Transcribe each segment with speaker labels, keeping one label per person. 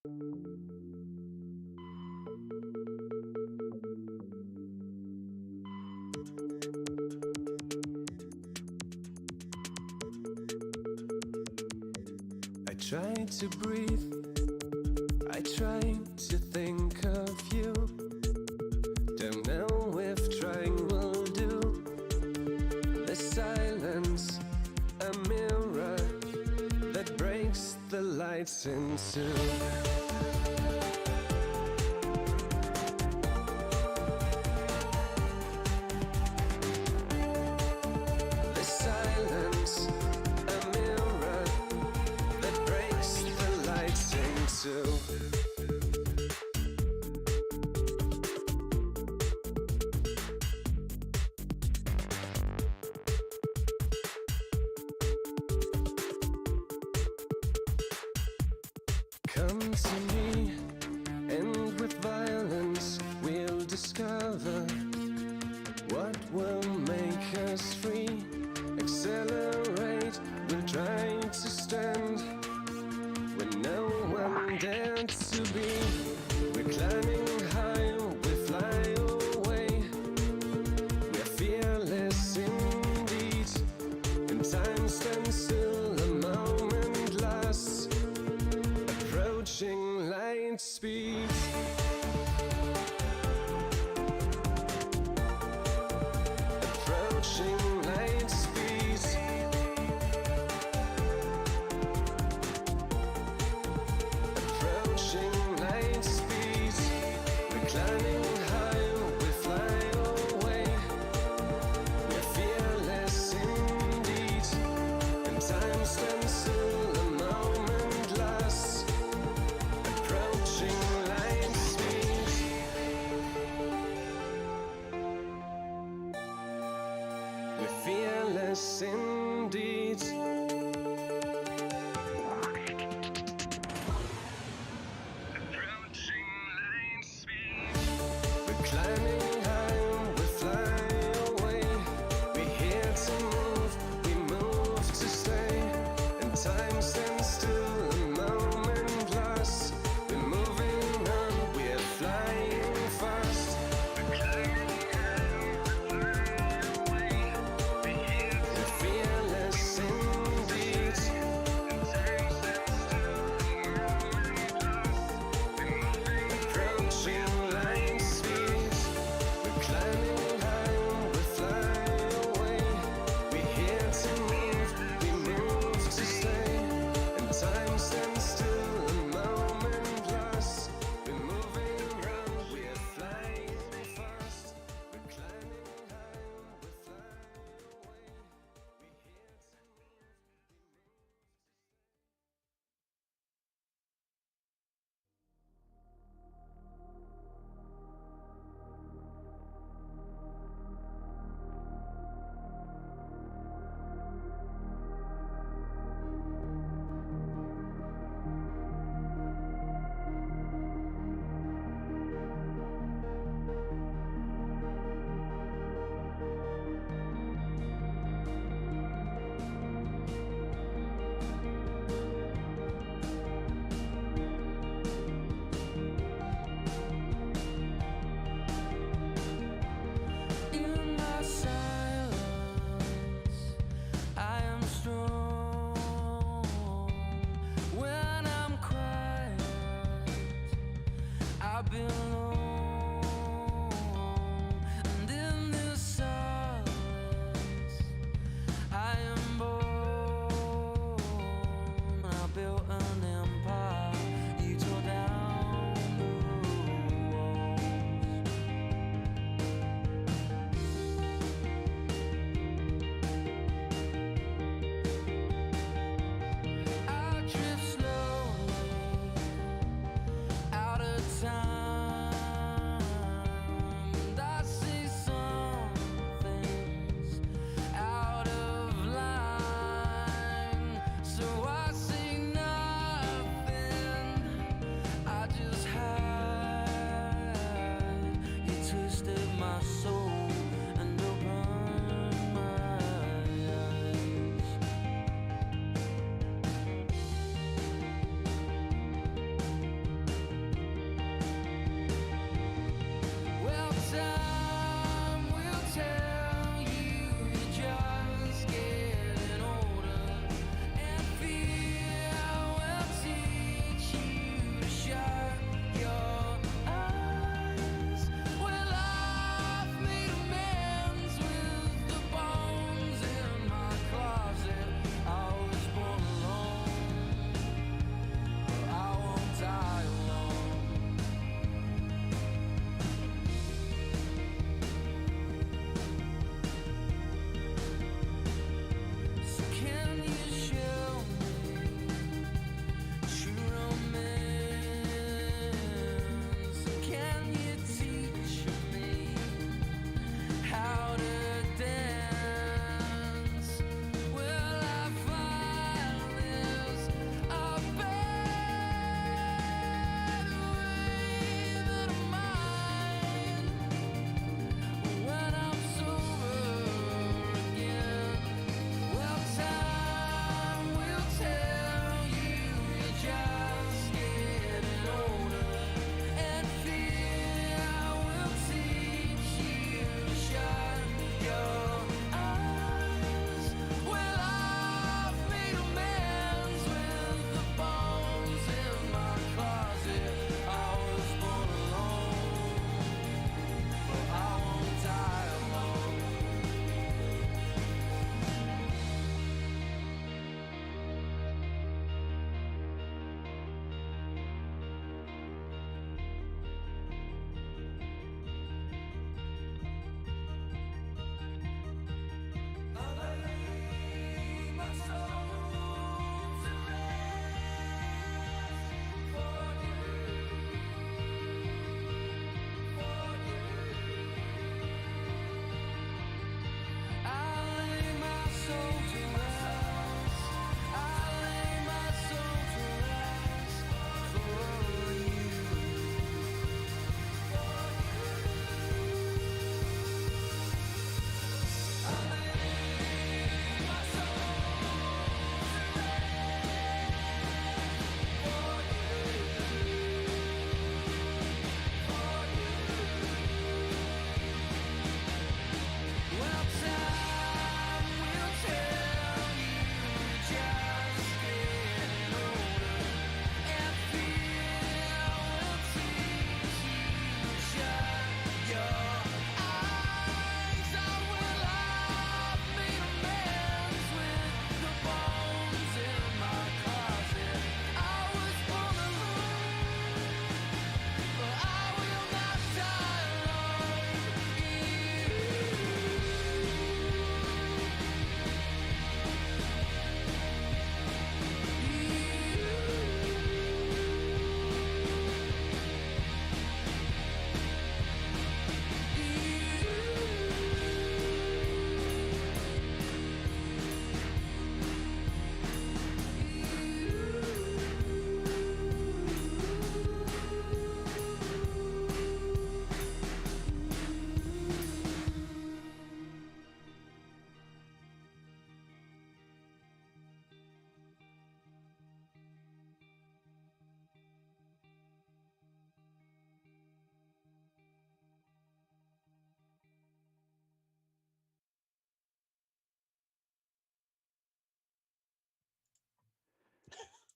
Speaker 1: I try to breathe, I try to think of you. Don't know if trying will do. The silence, a mirror that breaks the lights in two. The silence, a mirror that breaks the lights in two. Come to me, and with violence we'll discover what will make us free. Accelerate, we'll try to stand when no one dared to be. We're climbing high, we fly away. We're fearless indeed. And time stands still, a moment lasts, approaching light speed. Approaching light speed. Approaching light speed. We're climbing high, we fly away. We're fearless indeed. And time stands still, a moment lasts, approaching light speed. We're fearless indeed. Approaching light speed. We're climbing high, we fly away. We're here to move, we move to stay. And time stands still, a moment lasts. We're moving on, we're flying fast. We're climbing high, we fly away. We're here to we're fearless indeed. And time stands still, a moment lasts. We're moving approaching light speed.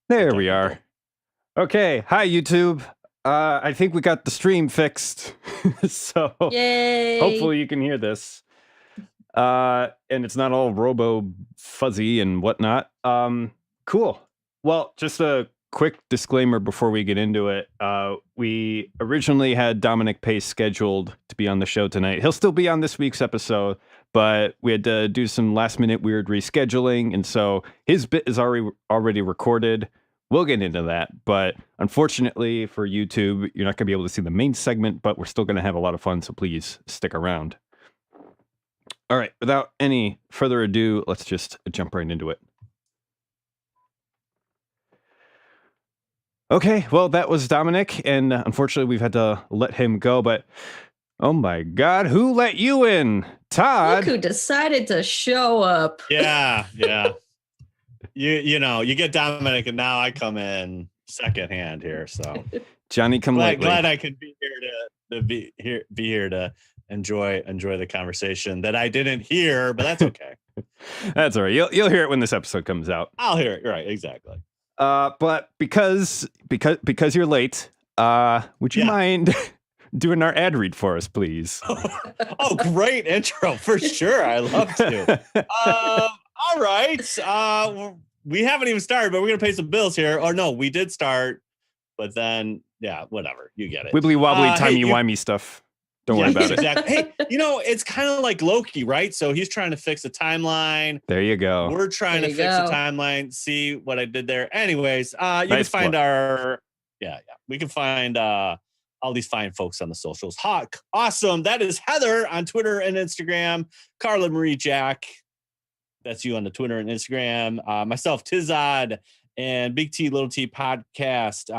Speaker 2: There we are. Okay. Hi, YouTube. I think we got the stream fixed. So
Speaker 3: Yay!
Speaker 2: hopefully you can hear this. And it's not all robo fuzzy and whatnot. Cool. Well, just a quick disclaimer before we get into it. We originally had Dominic Pace scheduled to be on the show tonight. He'll still be on this week's episode, but we had to do some last minute weird rescheduling. And so his bit is already recorded. We'll get into that. But unfortunately for YouTube, you're not going to be able to see the main segment, but we're still going to have a lot of fun. So please stick around. All right, without any further ado, let's just jump right into it. Okay, well, that was Dominic, and unfortunately, we've had to let him go, but oh my God, who let you in? Todd?
Speaker 3: Look who decided to show up.
Speaker 4: Yeah. You know, you get Dominic, and now I come in secondhand here, so.
Speaker 2: Johnny come lately.
Speaker 4: Glad I could be here to enjoy the conversation that I didn't hear, but that's okay.
Speaker 2: That's all right. You'll hear it when this episode comes out.
Speaker 4: I'll hear it. Right, exactly.
Speaker 2: But because you're late, would you mind doing our ad read for us, please?
Speaker 4: Oh, great intro for sure. I love to. All right. We haven't even started, but we're gonna pay some bills here. Or no, we did start, but then whatever. You get it.
Speaker 2: Wibbly wobbly, timey-wimey stuff. Don't worry about
Speaker 4: it. Hey, it's kind of like Loki, right? So he's trying to fix a timeline.
Speaker 2: There you go.
Speaker 4: We're trying to fix a timeline. See what I did there. Anyways, you can find we can find all these fine folks on the socials. Hawk, awesome. That is Heather on Twitter and Instagram. Carla Marie Jack. That's you on the Twitter and Instagram. Myself, Tizod. And Big T, Little T podcast.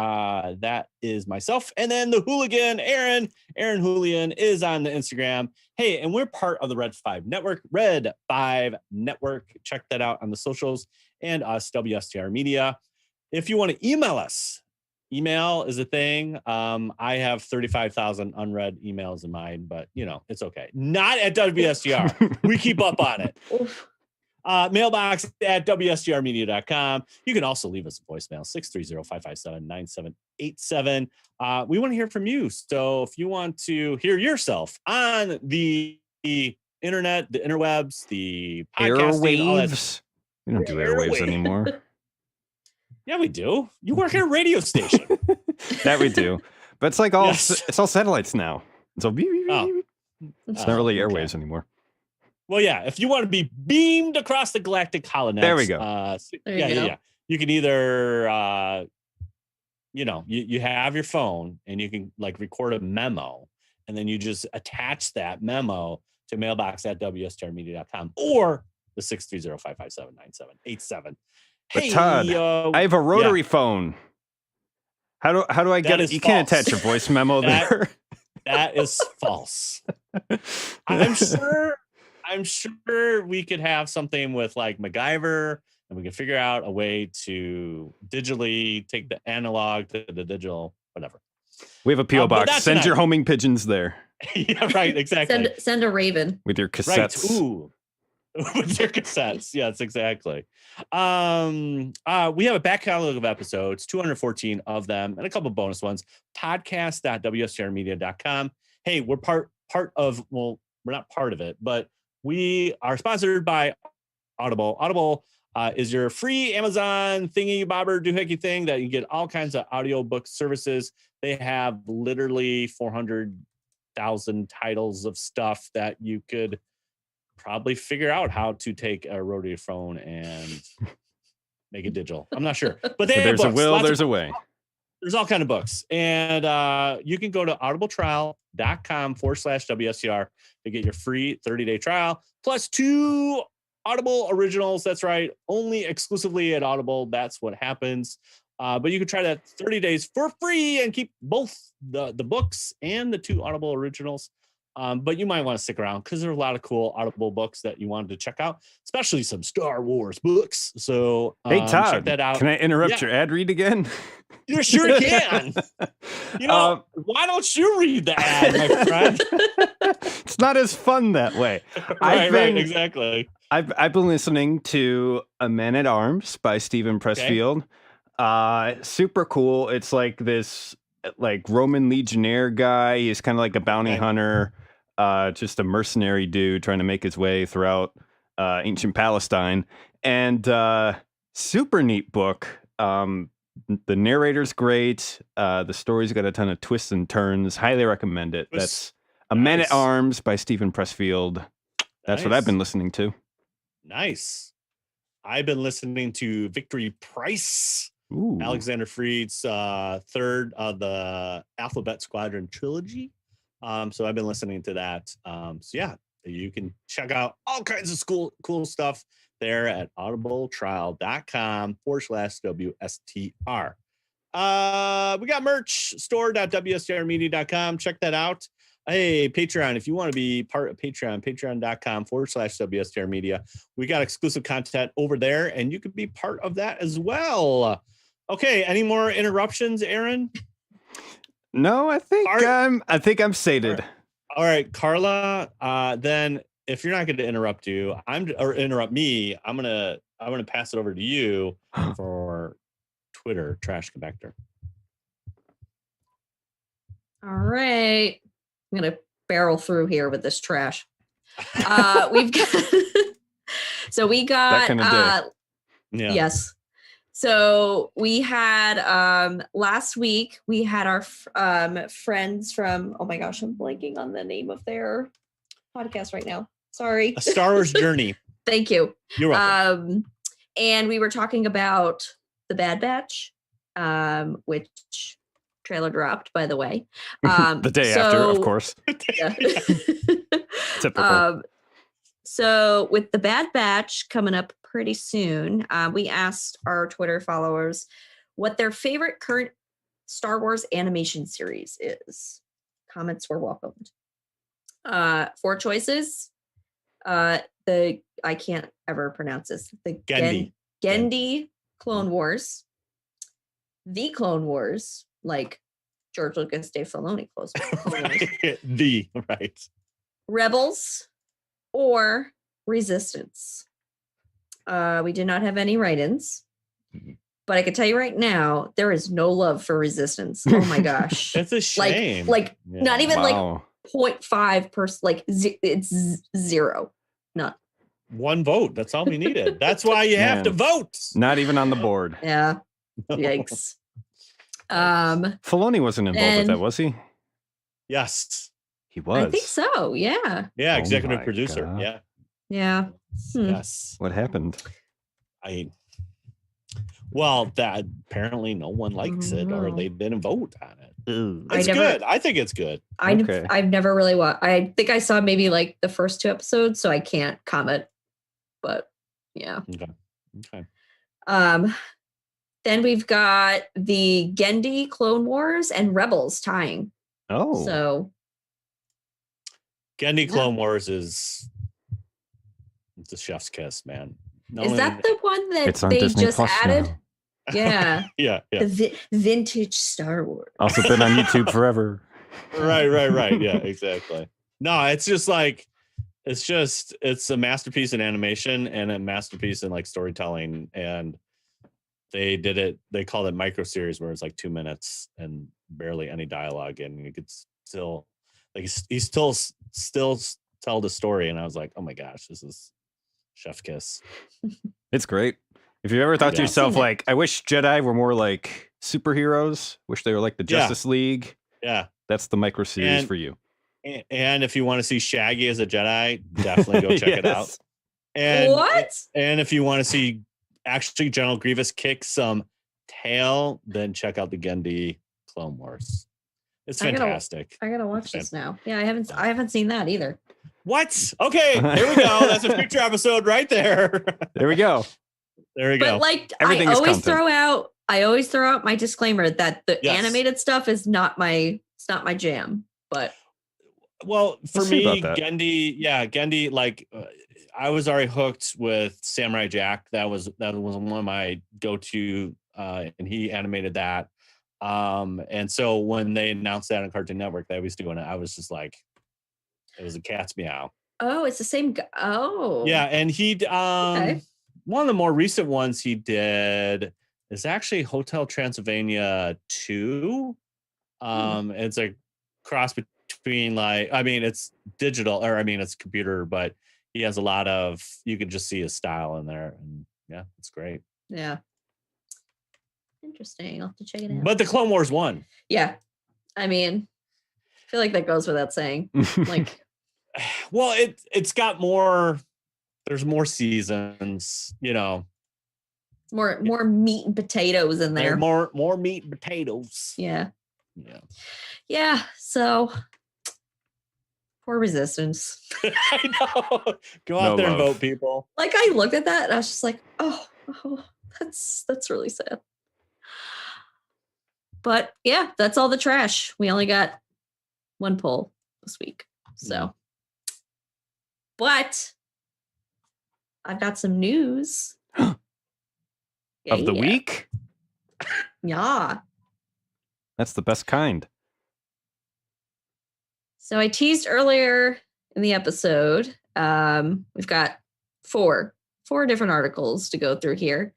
Speaker 4: That is myself. And then the hooligan, Aaron Hooligan is on the Instagram. Hey, and we're part of the Red 5 Network. Red 5 Network. Check that out on the socials and us, WSTR Media. If you want to email us, email is a thing. I have 35,000 unread emails in mine, but it's okay. Not at WSTR. We keep up on it. Mailbox at WSTRmedia.com. You can also leave us a voicemail, 630-557-9787. We want to hear from you. So if you want to hear yourself on the internet, the interwebs, the podcasting,
Speaker 2: airwaves. We don't do airwaves anymore.
Speaker 4: Yeah, we do. You work at a radio station.
Speaker 2: That we do. But it's like it's all satellites now. So it's not really airwaves anymore.
Speaker 4: Well, yeah, if you want to be beamed across the galactic holonet.
Speaker 2: There we go.
Speaker 4: Yeah. You can either, you have your phone and you can record a memo and then you just attach that memo to mailbox at WSTRmedia.com or the 630-557-9787.
Speaker 2: But hey, Todd, I have a rotary phone. How do I get it? You can't attach a voice memo there.
Speaker 4: That is false. I'm sure we could have something with MacGyver and we can figure out a way to digitally take the analog to the digital, whatever.
Speaker 2: We have a P.O. box. Send your homing pigeons there.
Speaker 4: Yeah, right. Exactly.
Speaker 3: Send a raven.
Speaker 2: With your cassettes.
Speaker 4: Right. Ooh. With your cassettes. Yes, exactly. We have a back catalog of episodes, 214 of them, and a couple bonus ones. Podcast.wstrmedia.com. Hey, we're part of, well, we're not part of it, but we are sponsored by Audible. Audible is your free Amazon thingy bobber doohickey thing that you get all kinds of audiobook services. They have literally 400,000 titles of stuff that you could probably figure out how to take a rotary phone and make it digital. I'm not sure, but they have
Speaker 2: there's
Speaker 4: books.
Speaker 2: A will, there's a way.
Speaker 4: There's all kind of books, and you can go to audibletrial.com/WSTR to get your free 30-day trial, plus 2 Audible originals. That's right, only exclusively at Audible. That's what happens. But you can try that 30 days for free and keep both the books and the 2 Audible originals. But you might want to stick around because there are a lot of cool Audible books that you wanted to check out, especially some Star Wars books. So
Speaker 2: hey, Todd,
Speaker 4: check that out.
Speaker 2: Can I interrupt your ad read again?
Speaker 4: You sure can. Why don't you read the ad, my friend?
Speaker 2: It's not as fun that way.
Speaker 4: Right, exactly.
Speaker 2: I've been listening to A Man at Arms by Stephen Pressfield. Super cool. It's like this like Roman legionnaire guy. He's kind of like a bounty hunter, just a mercenary dude trying to make his way throughout ancient Palestine. And super neat book. The narrator's great. The story's got a ton of twists and turns. Highly recommend it. That's A Man at Arms by Stephen Pressfield. That's what I've been listening to.
Speaker 4: Nice. I've been listening to Victory Price.
Speaker 2: Ooh.
Speaker 4: Alexander Freed's third of the Alphabet Squadron trilogy. So I've been listening to that. So yeah, you can check out all kinds of cool stuff there at audibletrial.com/WSTR. We got merch, store.wstrmedia.com. Check that out. Hey, Patreon, if you want to be part of Patreon, patreon.com/WSTR Media. We got exclusive content over there, and you could be part of that as well. Okay, any more interruptions, Aaron?
Speaker 2: No, I think I'm sated.
Speaker 4: All right, Carla. Then if you're not going to interrupt me, I'm gonna pass it over to you for Twitter trash compactor.
Speaker 3: All right. I'm going to barrel through here with this trash. We got
Speaker 2: that kind of day.
Speaker 3: Yes. So we had last week we had our friends from, oh my gosh, I'm blanking on the name of their podcast right now. Sorry.
Speaker 4: A Star Wars Journey.
Speaker 3: Thank you.
Speaker 4: You're welcome.
Speaker 3: And we were talking about The Bad Batch, which trailer dropped, by the way.
Speaker 2: The day after, of course.
Speaker 3: Yeah.
Speaker 2: Typical.
Speaker 3: So with The Bad Batch coming up pretty soon, we asked our Twitter followers what their favorite current Star Wars animation series is. Comments were welcomed. 4 choices. I can't ever pronounce this. The Genndy Clone Wars. The Clone Wars, like George Lucas, Dave Filoni Clone Wars.
Speaker 4: Right.
Speaker 3: Rebels or Resistance. We did not have any write-ins, but I can tell you right now, there is no love for Resistance. Oh my gosh.
Speaker 4: That's a shame.
Speaker 3: Not even like 0.5%, like it's 0. None.
Speaker 4: 1 vote. That's all we needed. That's why you have to vote.
Speaker 2: Not even on the board.
Speaker 3: Yeah. Yikes.
Speaker 2: Filoni wasn't involved with that, was he?
Speaker 4: Yes.
Speaker 2: He was.
Speaker 3: I think so. Yeah.
Speaker 4: Yeah. Executive producer.
Speaker 2: God.
Speaker 4: Yeah.
Speaker 3: Yeah.
Speaker 4: Yes.
Speaker 2: What happened?
Speaker 4: That apparently no one likes it, or they didn't vote on it. It's
Speaker 3: good.
Speaker 4: I think it's good.
Speaker 3: I've never really watched. I think I saw maybe like the first 2 episodes, so I can't comment. But yeah.
Speaker 4: Okay.
Speaker 3: Then we've got the Genndy Clone Wars and Rebels tying.
Speaker 2: Oh.
Speaker 3: So
Speaker 4: Genndy Clone Wars is the chef's kiss, man.
Speaker 3: Is that the one that they
Speaker 2: Disney
Speaker 3: just
Speaker 2: Plus
Speaker 3: added?
Speaker 2: now.
Speaker 4: Yeah. Yeah.
Speaker 3: The vintage Star Wars.
Speaker 2: Also been on YouTube forever.
Speaker 4: Right. Yeah, exactly. No, it's just like, it's a masterpiece in animation and a masterpiece in like storytelling. And they called it micro series, where it's like 2 minutes and barely any dialogue. And you could still, like, he still tell the story. And I was like, oh my gosh, this is chef kiss.
Speaker 2: It's great. If you ever thought to yourself, like, I wish Jedi were more like superheroes, wish they were like the Justice League.
Speaker 4: Yeah.
Speaker 2: That's the micro series for you.
Speaker 4: And if you want to see Shaggy as a Jedi, definitely go check it out. And And if you want to see actually General Grievous kick some tail, then check out the Genndy Clone Wars. It's fantastic.
Speaker 3: I gotta watch this now. Yeah, I haven't seen that either.
Speaker 4: What? Okay, here we go. That's a future episode right there.
Speaker 2: There we go.
Speaker 3: But like,
Speaker 2: everything
Speaker 3: I always throw out my disclaimer that the animated stuff is not my jam. But
Speaker 4: well, for me, Genndy, like I was already hooked with Samurai Jack. That was one of my go-to, and he animated that. And so when they announced that on Cartoon Network that I was doing it, I was just like, it was a cat's meow.
Speaker 3: Oh, it's the same guy. Oh,
Speaker 4: yeah, and he one of the more recent ones he did is actually Hotel Transylvania 2. It's a cross between it's digital, or it's computer, but he has a lot of, you can just see his style in there, and yeah, it's great.
Speaker 3: Yeah. Interesting. I'll have to check it out.
Speaker 4: But the Clone Wars won.
Speaker 3: Yeah. I mean, I feel like that goes without saying. Like,
Speaker 4: well, it's got more. There's more seasons,
Speaker 3: more meat and potatoes in there.
Speaker 4: More meat and potatoes.
Speaker 3: Yeah.
Speaker 4: Yeah.
Speaker 3: Yeah. So poor Resistance.
Speaker 4: I know. Go out there and vote, people.
Speaker 3: Like, I looked at that and I was just like, oh, that's really sad. But yeah, that's all the trash. We only got one poll this week. So, but I've got some news
Speaker 2: of the week.
Speaker 3: Yeah.
Speaker 2: That's the best kind.
Speaker 3: So I teased earlier in the episode. We've got four different articles to go through here.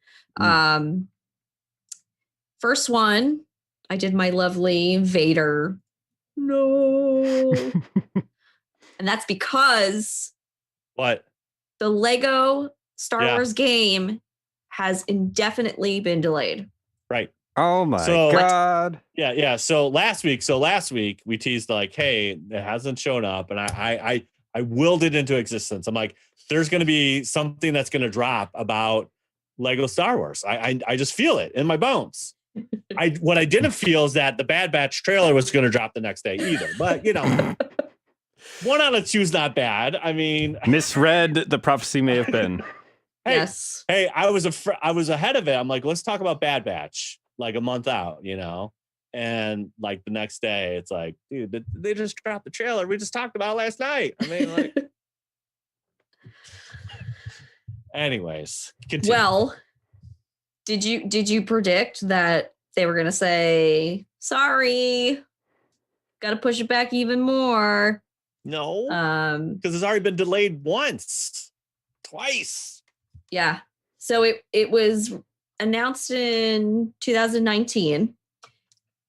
Speaker 3: First one, I did my lovely Vader. No. And that's because
Speaker 4: what?
Speaker 3: The Lego Star Wars game has indefinitely been delayed.
Speaker 4: Right.
Speaker 2: Oh my God.
Speaker 4: Yeah. So last week we teased like, hey, it hasn't shown up. And I willed it into existence. I'm like, there's going to be something that's going to drop about Lego Star Wars. I just feel it in my bones. What I didn't feel is that the Bad Batch trailer was going to drop the next day either. But, 1 out of 2 is not bad. I mean,
Speaker 2: misread the prophecy may have been.
Speaker 3: Yes.
Speaker 4: Hey, I was ahead of it. I'm like, let's talk about Bad Batch like a month out, and like the next day it's like, dude, they just dropped the trailer we just talked about last night. I mean, like, anyways, continue.
Speaker 3: Well, did you predict that they were going to say, sorry, got to push it back even more?
Speaker 4: No, because it's already been delayed twice.
Speaker 3: Yeah. So it was announced in 2019,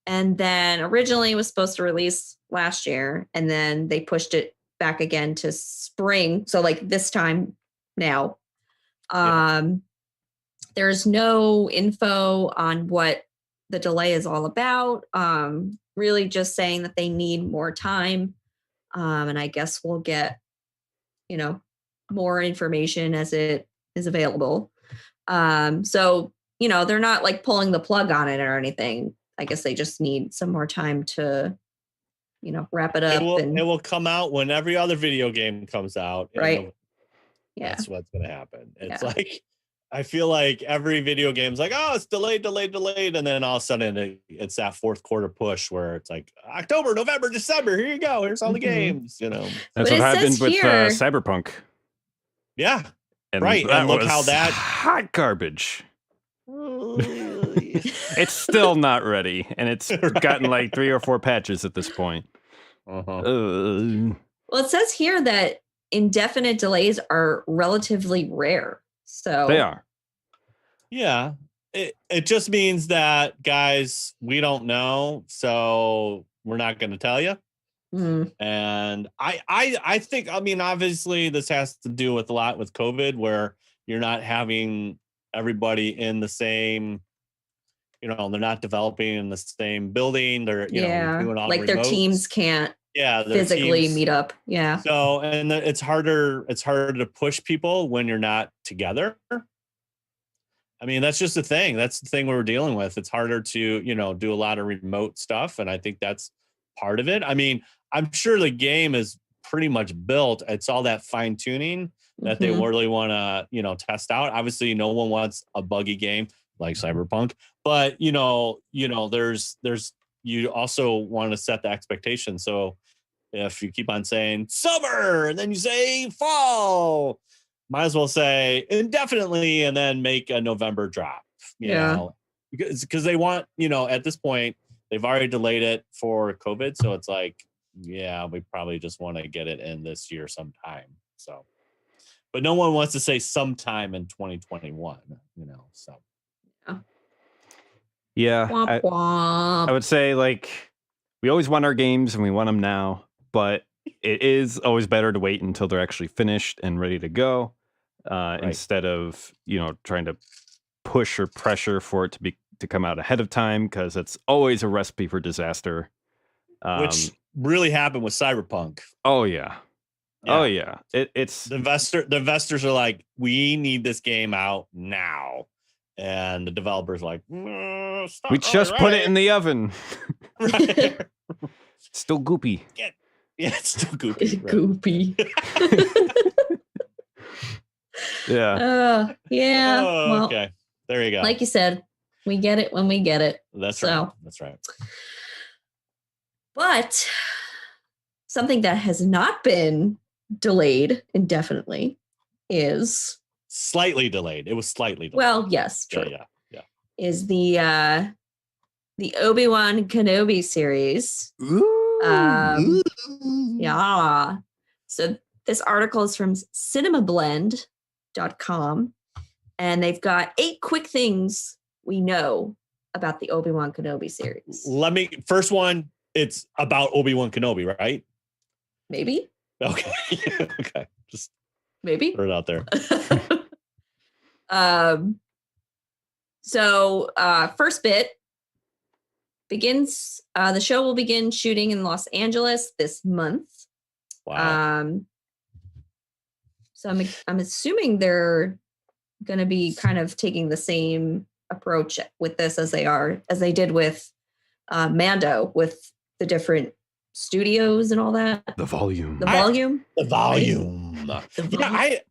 Speaker 3: and then originally was supposed to release last year, and then they pushed it back again to spring. So like this time now. There's no info on what the delay is all about. Really just saying that they need more time. And I guess we'll get, more information as it is available. So, they're not like pulling the plug on it or anything. I guess they just need some more time to, wrap it up.
Speaker 4: It will come out when every other video game comes out.
Speaker 3: Right. Yeah.
Speaker 4: That's what's going to happen. It's like, I feel like every video game's like, oh, it's delayed. And then all of a sudden it's that fourth quarter push where it's like October, November, December. Here you go. Here's all the games,
Speaker 2: That's what happened with Cyberpunk.
Speaker 4: Yeah.
Speaker 2: And
Speaker 4: right. And look how that
Speaker 2: hot garbage. It's still not ready. And it's gotten like 3 or 4 patches at this point.
Speaker 3: Well, it says here that indefinite delays are relatively rare. So
Speaker 2: they are.
Speaker 4: Yeah. It just means that, guys, we don't know, so we're not going to tell you. And I think, obviously this has to do with a lot with COVID, where you're not having everybody in the same, they're not developing in the same building. They're, doing all
Speaker 3: like their teams can't physically meet up. Yeah.
Speaker 4: So, and it's harder to push people when you're not together. I mean, that's just the thing. That's the thing we're dealing with. It's harder to, do a lot of remote stuff. And I think that's part of it. I mean, I'm sure the game is pretty much built. It's all that fine tuning that they really want to, test out. Obviously, no one wants a buggy game like Cyberpunk, but there's you also want to set the expectation. So if you keep on saying summer and then you say fall, might as well say indefinitely and then make a November drop, you know, because they want, at this point, they've already delayed it for COVID. So it's like, yeah, we probably just want to get it in this year sometime. So, but no one wants to say sometime in 2021, so.
Speaker 2: Yeah,
Speaker 3: Womp womp.
Speaker 2: I would say like we always want our games and we want them now, but it is always better to wait until they're actually finished and ready to go, instead of trying to push or pressure for it to come out ahead of time, because it's always a recipe for disaster.
Speaker 4: Which really happened with Cyberpunk.
Speaker 2: Oh yeah. Oh yeah. It's
Speaker 4: the investors are like, we need this game out now, and the developers like,
Speaker 2: we just put it in the oven.
Speaker 4: Right.
Speaker 2: Still goopy.
Speaker 4: Yeah, it's still goopy.
Speaker 3: Goopy.
Speaker 2: Yeah.
Speaker 3: Yeah.
Speaker 4: Oh,
Speaker 3: well,
Speaker 4: okay. There you go.
Speaker 3: like you said, we get it when we get it.
Speaker 4: That's
Speaker 3: right.
Speaker 4: That's right.
Speaker 3: But something that has not been delayed indefinitely is
Speaker 4: slightly delayed. It was slightly delayed.
Speaker 3: Well, yes, true.
Speaker 4: Yeah.
Speaker 3: Is the Obi-Wan Kenobi series.
Speaker 2: Ooh.
Speaker 3: Yeah. So this article is from cinemablend.com, and they've got 8 quick things we know about the Obi-Wan Kenobi series.
Speaker 4: First one, it's about Obi-Wan Kenobi, right?
Speaker 3: Maybe.
Speaker 4: Okay. Okay. Just
Speaker 3: maybe.
Speaker 4: throw it out there.
Speaker 3: So first bit begins, the show will begin shooting in Los Angeles this month.
Speaker 4: Wow.
Speaker 3: So I'm assuming they're going to be kind of taking the same approach with this as they did with Mando, with the different studios and all that.
Speaker 2: The volume.
Speaker 4: Yeah,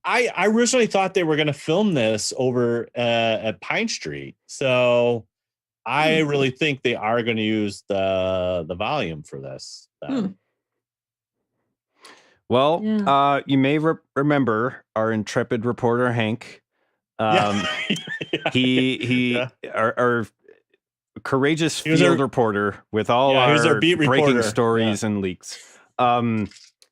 Speaker 4: I originally thought they were going to film this over at Pine Street, so I really think they are going to use the volume for this.
Speaker 2: Well, you may remember our intrepid reporter Hank. Our courageous field reporter with all our breaking stories and leaks.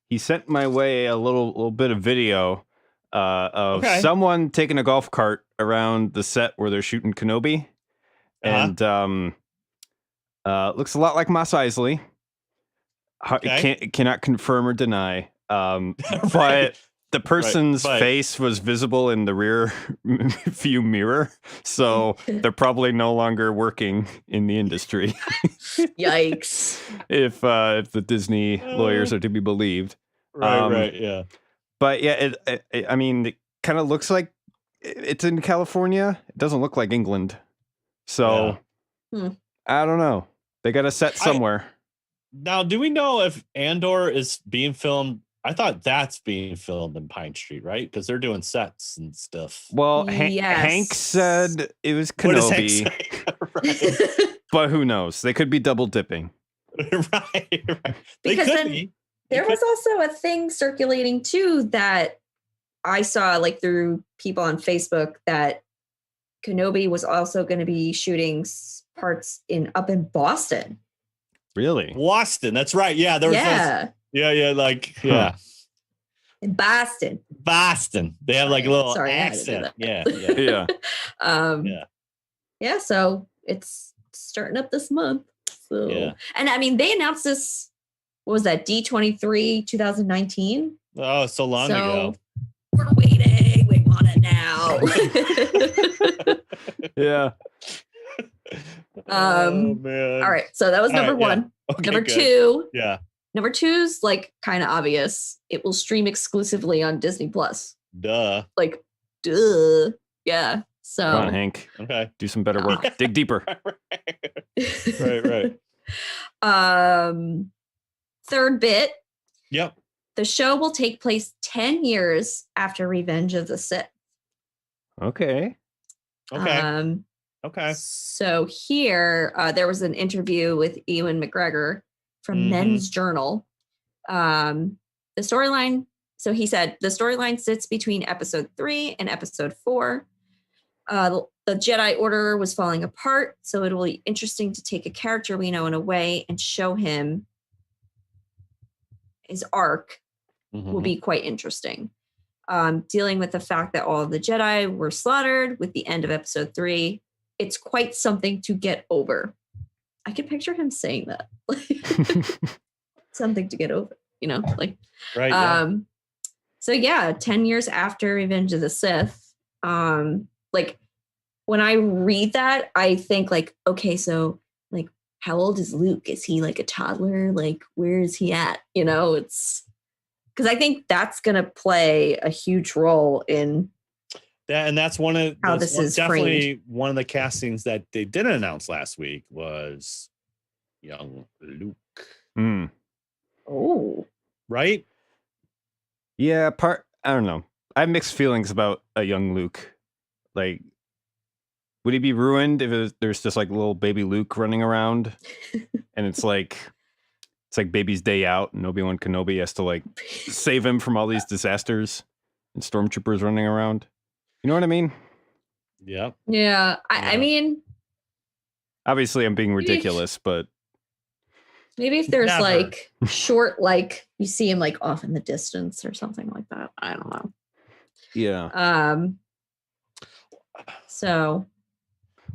Speaker 2: He sent my way a little bit of video of someone taking a golf cart around the set where they're shooting Kenobi, and looks a lot like Mos Eisley. Cannot confirm or deny, but the person's face was visible in the rear view mirror, so they're probably no longer working in the industry.
Speaker 3: Yikes!
Speaker 2: If the Disney lawyers are to be believed,
Speaker 4: yeah.
Speaker 2: But yeah, I mean, it kind of looks like it's in California. It doesn't look like England, so I don't know. They got a set somewhere.
Speaker 4: Now, do we know if Andor is being filmed? I thought that's being filmed in Pine Street, right? Because they're doing sets and stuff.
Speaker 2: Well, Hank said it was Kenobi.
Speaker 4: Right.
Speaker 2: But who knows? They could be double dipping.
Speaker 4: Right.
Speaker 3: Because there was also a thing circulating too that I saw like through people on Facebook that Kenobi was also going to be shooting parts up in Boston.
Speaker 2: Really?
Speaker 4: Boston. That's right. Yeah. There was
Speaker 3: in Boston.
Speaker 4: They have like a little accent. Yeah.
Speaker 3: So it's starting up this month. So and I mean they announced this, what was that, D23 2019?
Speaker 4: Oh, so long ago.
Speaker 3: We're waiting. We want it now.
Speaker 2: Yeah.
Speaker 4: Oh man.
Speaker 3: All right. So that was number one.
Speaker 4: Okay,
Speaker 3: number two.
Speaker 4: Yeah.
Speaker 3: Number two's like kind of obvious. It will stream exclusively on Disney Plus.
Speaker 4: Duh.
Speaker 3: Like, duh. Yeah. So
Speaker 2: come on, Hank.
Speaker 4: Okay.
Speaker 2: Do some better work. Dig deeper.
Speaker 4: Right.
Speaker 3: Third bit.
Speaker 4: Yep.
Speaker 3: The show will take place 10 years after Revenge of the Sith.
Speaker 2: Okay.
Speaker 4: Okay.
Speaker 3: So here, there was an interview with Ewan McGregor from Men's Journal. The storyline, so he said, the storyline sits between episode 3 and episode 4. The Jedi Order was falling apart, so it will be interesting to take a character we know in a way and show him his arc will be quite interesting. Dealing with the fact that all of the Jedi were slaughtered with the end of episode 3. it's quite something to get over. I can picture him saying that. Something to get over, like
Speaker 4: Right. Yeah.
Speaker 3: So yeah, 10 years after Revenge of the Sith, like when I read that, I think like, okay, so like how old is Luke? Is he like a toddler? Like where is he at? It's because I think that's gonna play a huge role in
Speaker 4: that, and that's one of
Speaker 3: how this is
Speaker 4: definitely
Speaker 3: framed.
Speaker 4: one of the castings that they didn't announce last week was young Luke.
Speaker 3: Oh,
Speaker 4: Right?
Speaker 2: Yeah, I don't know. I have mixed feelings about a young Luke. Like, would he be ruined if there's just like little baby Luke running around, and it's like baby's day out, and Obi-Wan Kenobi has to like save him from all these disasters and stormtroopers running around. You know what I mean?
Speaker 4: Yeah.
Speaker 3: yeah. I mean,
Speaker 2: Obviously, I'm being ridiculous, but
Speaker 3: maybe if there's
Speaker 4: Never.
Speaker 3: like short, like you see him like off in the distance or something like that. I don't know.
Speaker 2: yeah.
Speaker 3: So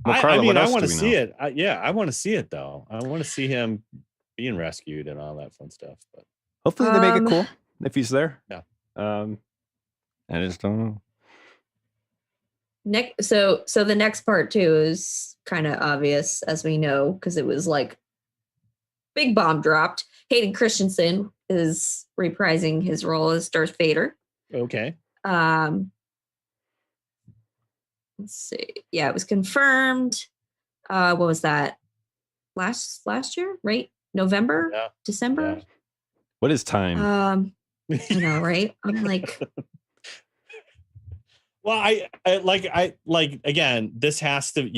Speaker 2: Well, Carla,
Speaker 4: I mean,
Speaker 2: what
Speaker 4: I
Speaker 2: else
Speaker 4: want
Speaker 2: do
Speaker 4: to
Speaker 2: we
Speaker 4: see
Speaker 2: know?
Speaker 4: it. I want to see it though. I want to see him being rescued and all that fun stuff. But
Speaker 2: Hopefully, they make it cool if he's there.
Speaker 4: Yeah.
Speaker 2: I just don't know.
Speaker 3: so the next part too is kind of obvious, as we know, because it was like big bomb dropped. Hayden Christensen is reprising his role as Darth Vader.
Speaker 4: okay.
Speaker 3: Let's see. Yeah, it was confirmed. What was that? Last year, right? November,
Speaker 4: Yeah.
Speaker 3: December.
Speaker 2: What is time?
Speaker 3: I know, right? I'm like,
Speaker 4: Well, I like again, this has to,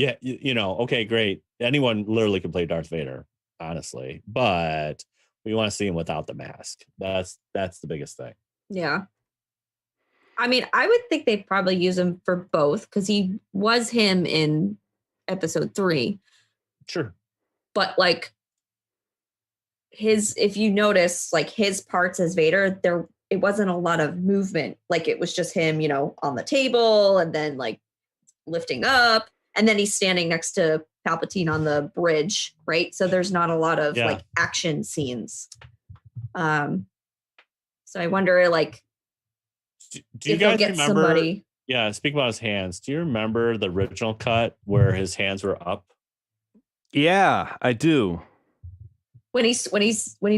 Speaker 4: okay, great. Anyone literally can play Darth Vader, honestly, but we want to see him without the mask. That's the biggest thing.
Speaker 3: yeah. I mean, I would think they'd probably use him for both because he was him in episode 3.
Speaker 4: Sure.
Speaker 3: But like if you notice, like his parts as Vader, it wasn't a lot of movement. Like it was just him, on the table and then like lifting up, and then he's standing next to Palpatine on the bridge, right? So there's not a lot of like action scenes. So I wonder, like,
Speaker 4: do you
Speaker 3: if they'll
Speaker 4: guys
Speaker 3: get
Speaker 4: remember?
Speaker 3: somebody.
Speaker 4: Yeah, speak about his hands. Do you remember the original cut where his hands were up?
Speaker 2: Yeah, I do.
Speaker 3: When he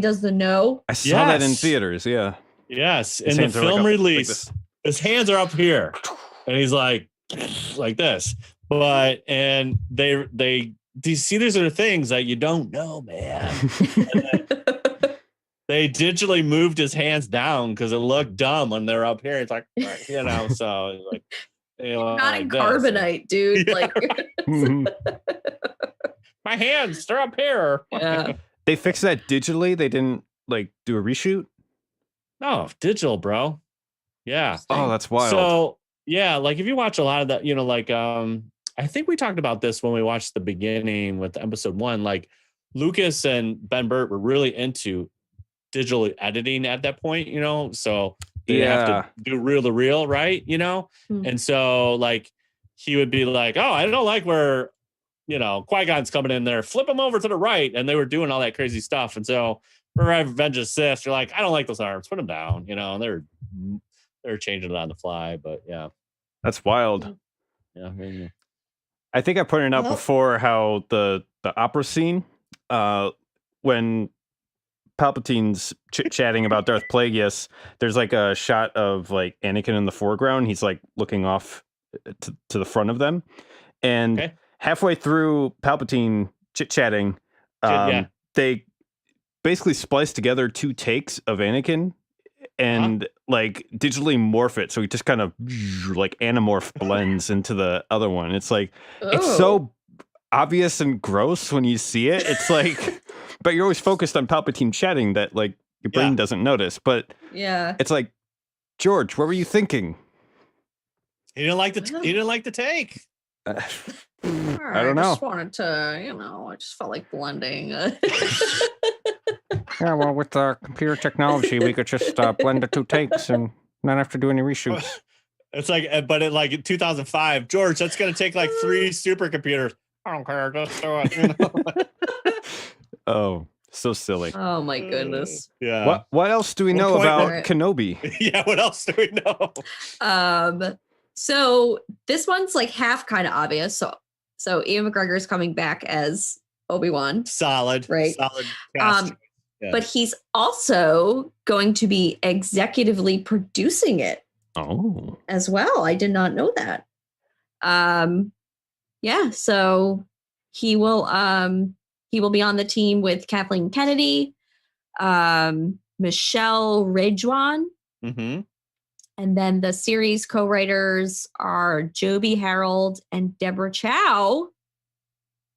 Speaker 3: does the no.
Speaker 2: I saw that in
Speaker 4: Yes.
Speaker 2: theaters. Yeah.
Speaker 4: Yes,
Speaker 2: His
Speaker 4: in the
Speaker 2: hands are like
Speaker 4: film
Speaker 2: up like
Speaker 4: release,
Speaker 2: this.
Speaker 4: his hands are up here, and he's like this. But and they see these are things that you don't know, man. They digitally moved his hands down because it looked dumb when they're up here. It's like, so it's like
Speaker 3: Not
Speaker 4: like
Speaker 3: in
Speaker 4: this.
Speaker 3: carbonite, dude.
Speaker 4: Yeah.
Speaker 3: Like
Speaker 4: My hands, they're up here.
Speaker 3: yeah.
Speaker 2: They fixed that digitally. They didn't like do a reshoot.
Speaker 4: No, digital, bro. Yeah.
Speaker 2: Oh, that's wild.
Speaker 4: So yeah, like if you watch a lot of that, I think we talked about this when we watched the beginning with episode 1. Like Lucas and Ben Burt were really into digital editing at that point, so they have to do reel to reel, right? And so like he would be like, oh, I don't like where Qui-Gon's coming in there, flip him over to the right, and they were doing all that crazy stuff. And so for Revenge of the Sith, you're like, I don't like those arms, put them down, and they're changing it on the fly. But yeah,
Speaker 2: that's wild.
Speaker 4: Yeah.
Speaker 2: I think I pointed out before how the opera scene, when Palpatine's chatting about Darth Plagueis, there's like a shot of like Anakin in the foreground. He's like looking off to the front of them, and halfway through Palpatine chit-chatting, they basically splice together 2 takes of Anakin and like digitally morph it, so he just kind of like anamorph blends into the other one. It's like it's so obvious and gross when you see it. It's like, but you're always focused on Palpatine chatting that like your brain doesn't notice. But it's like, George, what were you thinking?
Speaker 3: Oh.
Speaker 4: He didn't like the take.
Speaker 2: I don't know.
Speaker 3: I just wanted to, I just felt like blending.
Speaker 2: Yeah, well, with computer technology, we could just blend the 2 takes and not have to do any reshoots.
Speaker 4: It's like, but in 2005, George, that's gonna take like 3 supercomputers. I don't care, just do it. You know?
Speaker 2: Oh, so silly.
Speaker 3: Oh my goodness.
Speaker 4: Yeah.
Speaker 2: What else do we know
Speaker 4: point
Speaker 2: about
Speaker 3: where-
Speaker 2: Kenobi?
Speaker 4: Yeah. What else do we know?
Speaker 3: So this one's like half kind of obvious. So Ian McGregor is coming back as Obi-Wan,
Speaker 4: Solid.
Speaker 3: Right.
Speaker 4: Solid cast. Yeah.
Speaker 3: but he's also going to be executively producing it
Speaker 2: Oh,
Speaker 3: as well. I did not know that. Yeah, so he will be on the team with Kathleen Kennedy, Michelle Ridgwan,
Speaker 4: Mm-hmm.
Speaker 3: and then the series co-writers are Joby Harold and Deborah Chow,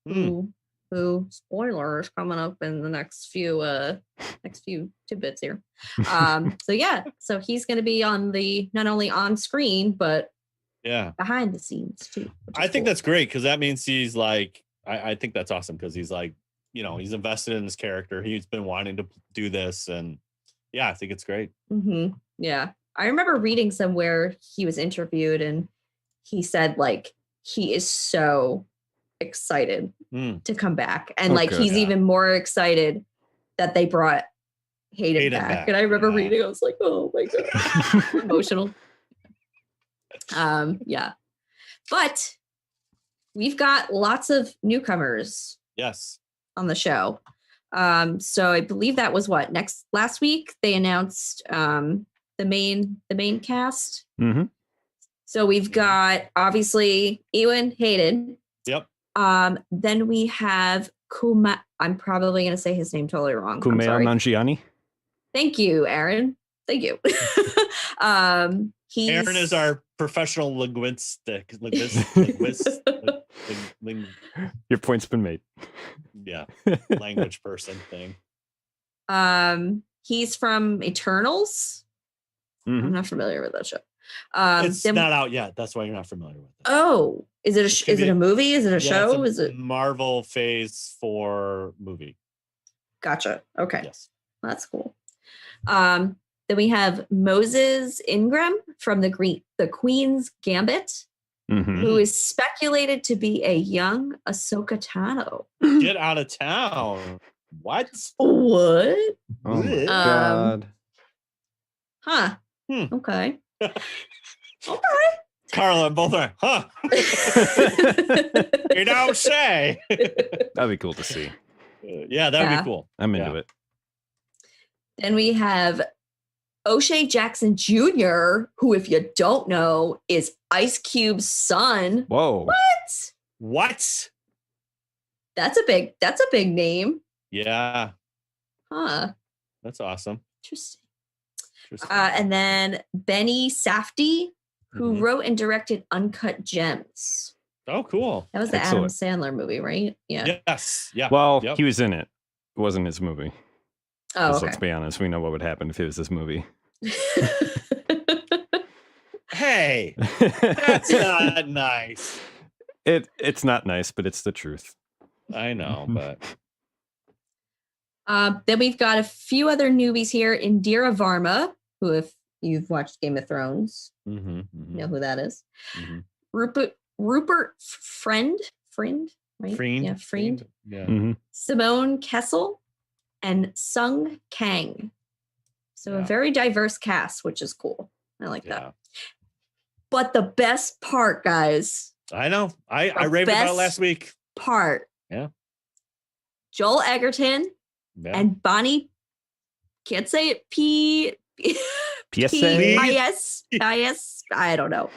Speaker 3: who spoilers coming up in the next few tidbits here. So he's going to be on not only on screen but
Speaker 4: Yeah.
Speaker 3: behind the scenes too.
Speaker 4: I think that's great because that means he's like, I think that's awesome because he's like, he's invested in his character. He's been wanting to do this, and yeah, I think it's great.
Speaker 3: Mm-hmm. Yeah, I remember reading somewhere he was interviewed and he said like he is so excited to come back, and he's even more excited that they brought Hayden back. And I remember reading, I was like, oh my god, emotional. Yeah, but we've got lots of newcomers.
Speaker 4: Yes.
Speaker 3: On the show. So I believe that was last week they announced the main cast.
Speaker 2: Mm-hmm.
Speaker 3: So we've got obviously Ewan Hayden.
Speaker 4: Yep.
Speaker 3: Then we have I'm probably going to say his name totally wrong.
Speaker 2: Kumail Nanjiani.
Speaker 3: Thank you, Aaron. Thank you.
Speaker 4: Aaron is our professional linguist.
Speaker 2: Your point's been made.
Speaker 4: Yeah, language person thing.
Speaker 3: He's from Eternals.
Speaker 2: Mm-hmm.
Speaker 3: I'm not familiar with that show.
Speaker 4: It's not out yet. That's why you're not familiar with it.
Speaker 3: Oh, is it a movie? Is it a show?
Speaker 4: Is
Speaker 3: it
Speaker 4: Marvel Phase 4 movie?
Speaker 3: Gotcha. Okay.
Speaker 4: Yes.
Speaker 3: That's cool. Then we have Moses Ingram from the Queen's Gambit,
Speaker 2: Mm-hmm.
Speaker 3: who is speculated to be a young Ahsoka Tano.
Speaker 4: Get out of town. What?
Speaker 3: What?
Speaker 2: Oh my god.
Speaker 3: Huh. Okay. Okay.
Speaker 4: Carla and both are, huh? You don't say.
Speaker 2: That'd be cool to see.
Speaker 4: Yeah, that would be cool.
Speaker 2: I'm into it.
Speaker 3: Then we have O'Shea Jackson Jr., who, if you don't know, is Ice Cube's son.
Speaker 2: Whoa.
Speaker 4: What?
Speaker 3: That's a big name.
Speaker 4: Yeah.
Speaker 3: Huh.
Speaker 4: That's awesome.
Speaker 3: Interesting. And then Benny Safdie, who wrote and directed Uncut Gems.
Speaker 4: Oh, cool.
Speaker 3: That was the Adam Sandler movie, right? Yeah.
Speaker 4: Yes. Yeah.
Speaker 2: Well, he was in it. It wasn't his movie.
Speaker 3: Oh, okay.
Speaker 2: Let's be honest. We know what would happen if it was this movie.
Speaker 4: Hey, that's not nice.
Speaker 2: It's not nice, but it's the truth.
Speaker 4: I know, but
Speaker 3: then we've got a few other newbies here. Indira Varma, who, if you've watched Game of Thrones, you know who that is. Rupert Friend, right?
Speaker 4: Friend.
Speaker 3: Friend.
Speaker 4: Yeah.
Speaker 2: Mm-hmm.
Speaker 3: Simone Kessel and Sung Kang. So a very diverse cast, which is cool. I like that. But the best part, guys.
Speaker 4: I know. I raved about it last week.
Speaker 3: Part.
Speaker 4: Yeah.
Speaker 3: Joel Egerton and Bonnie, can't say it, P-I-S, I don't know.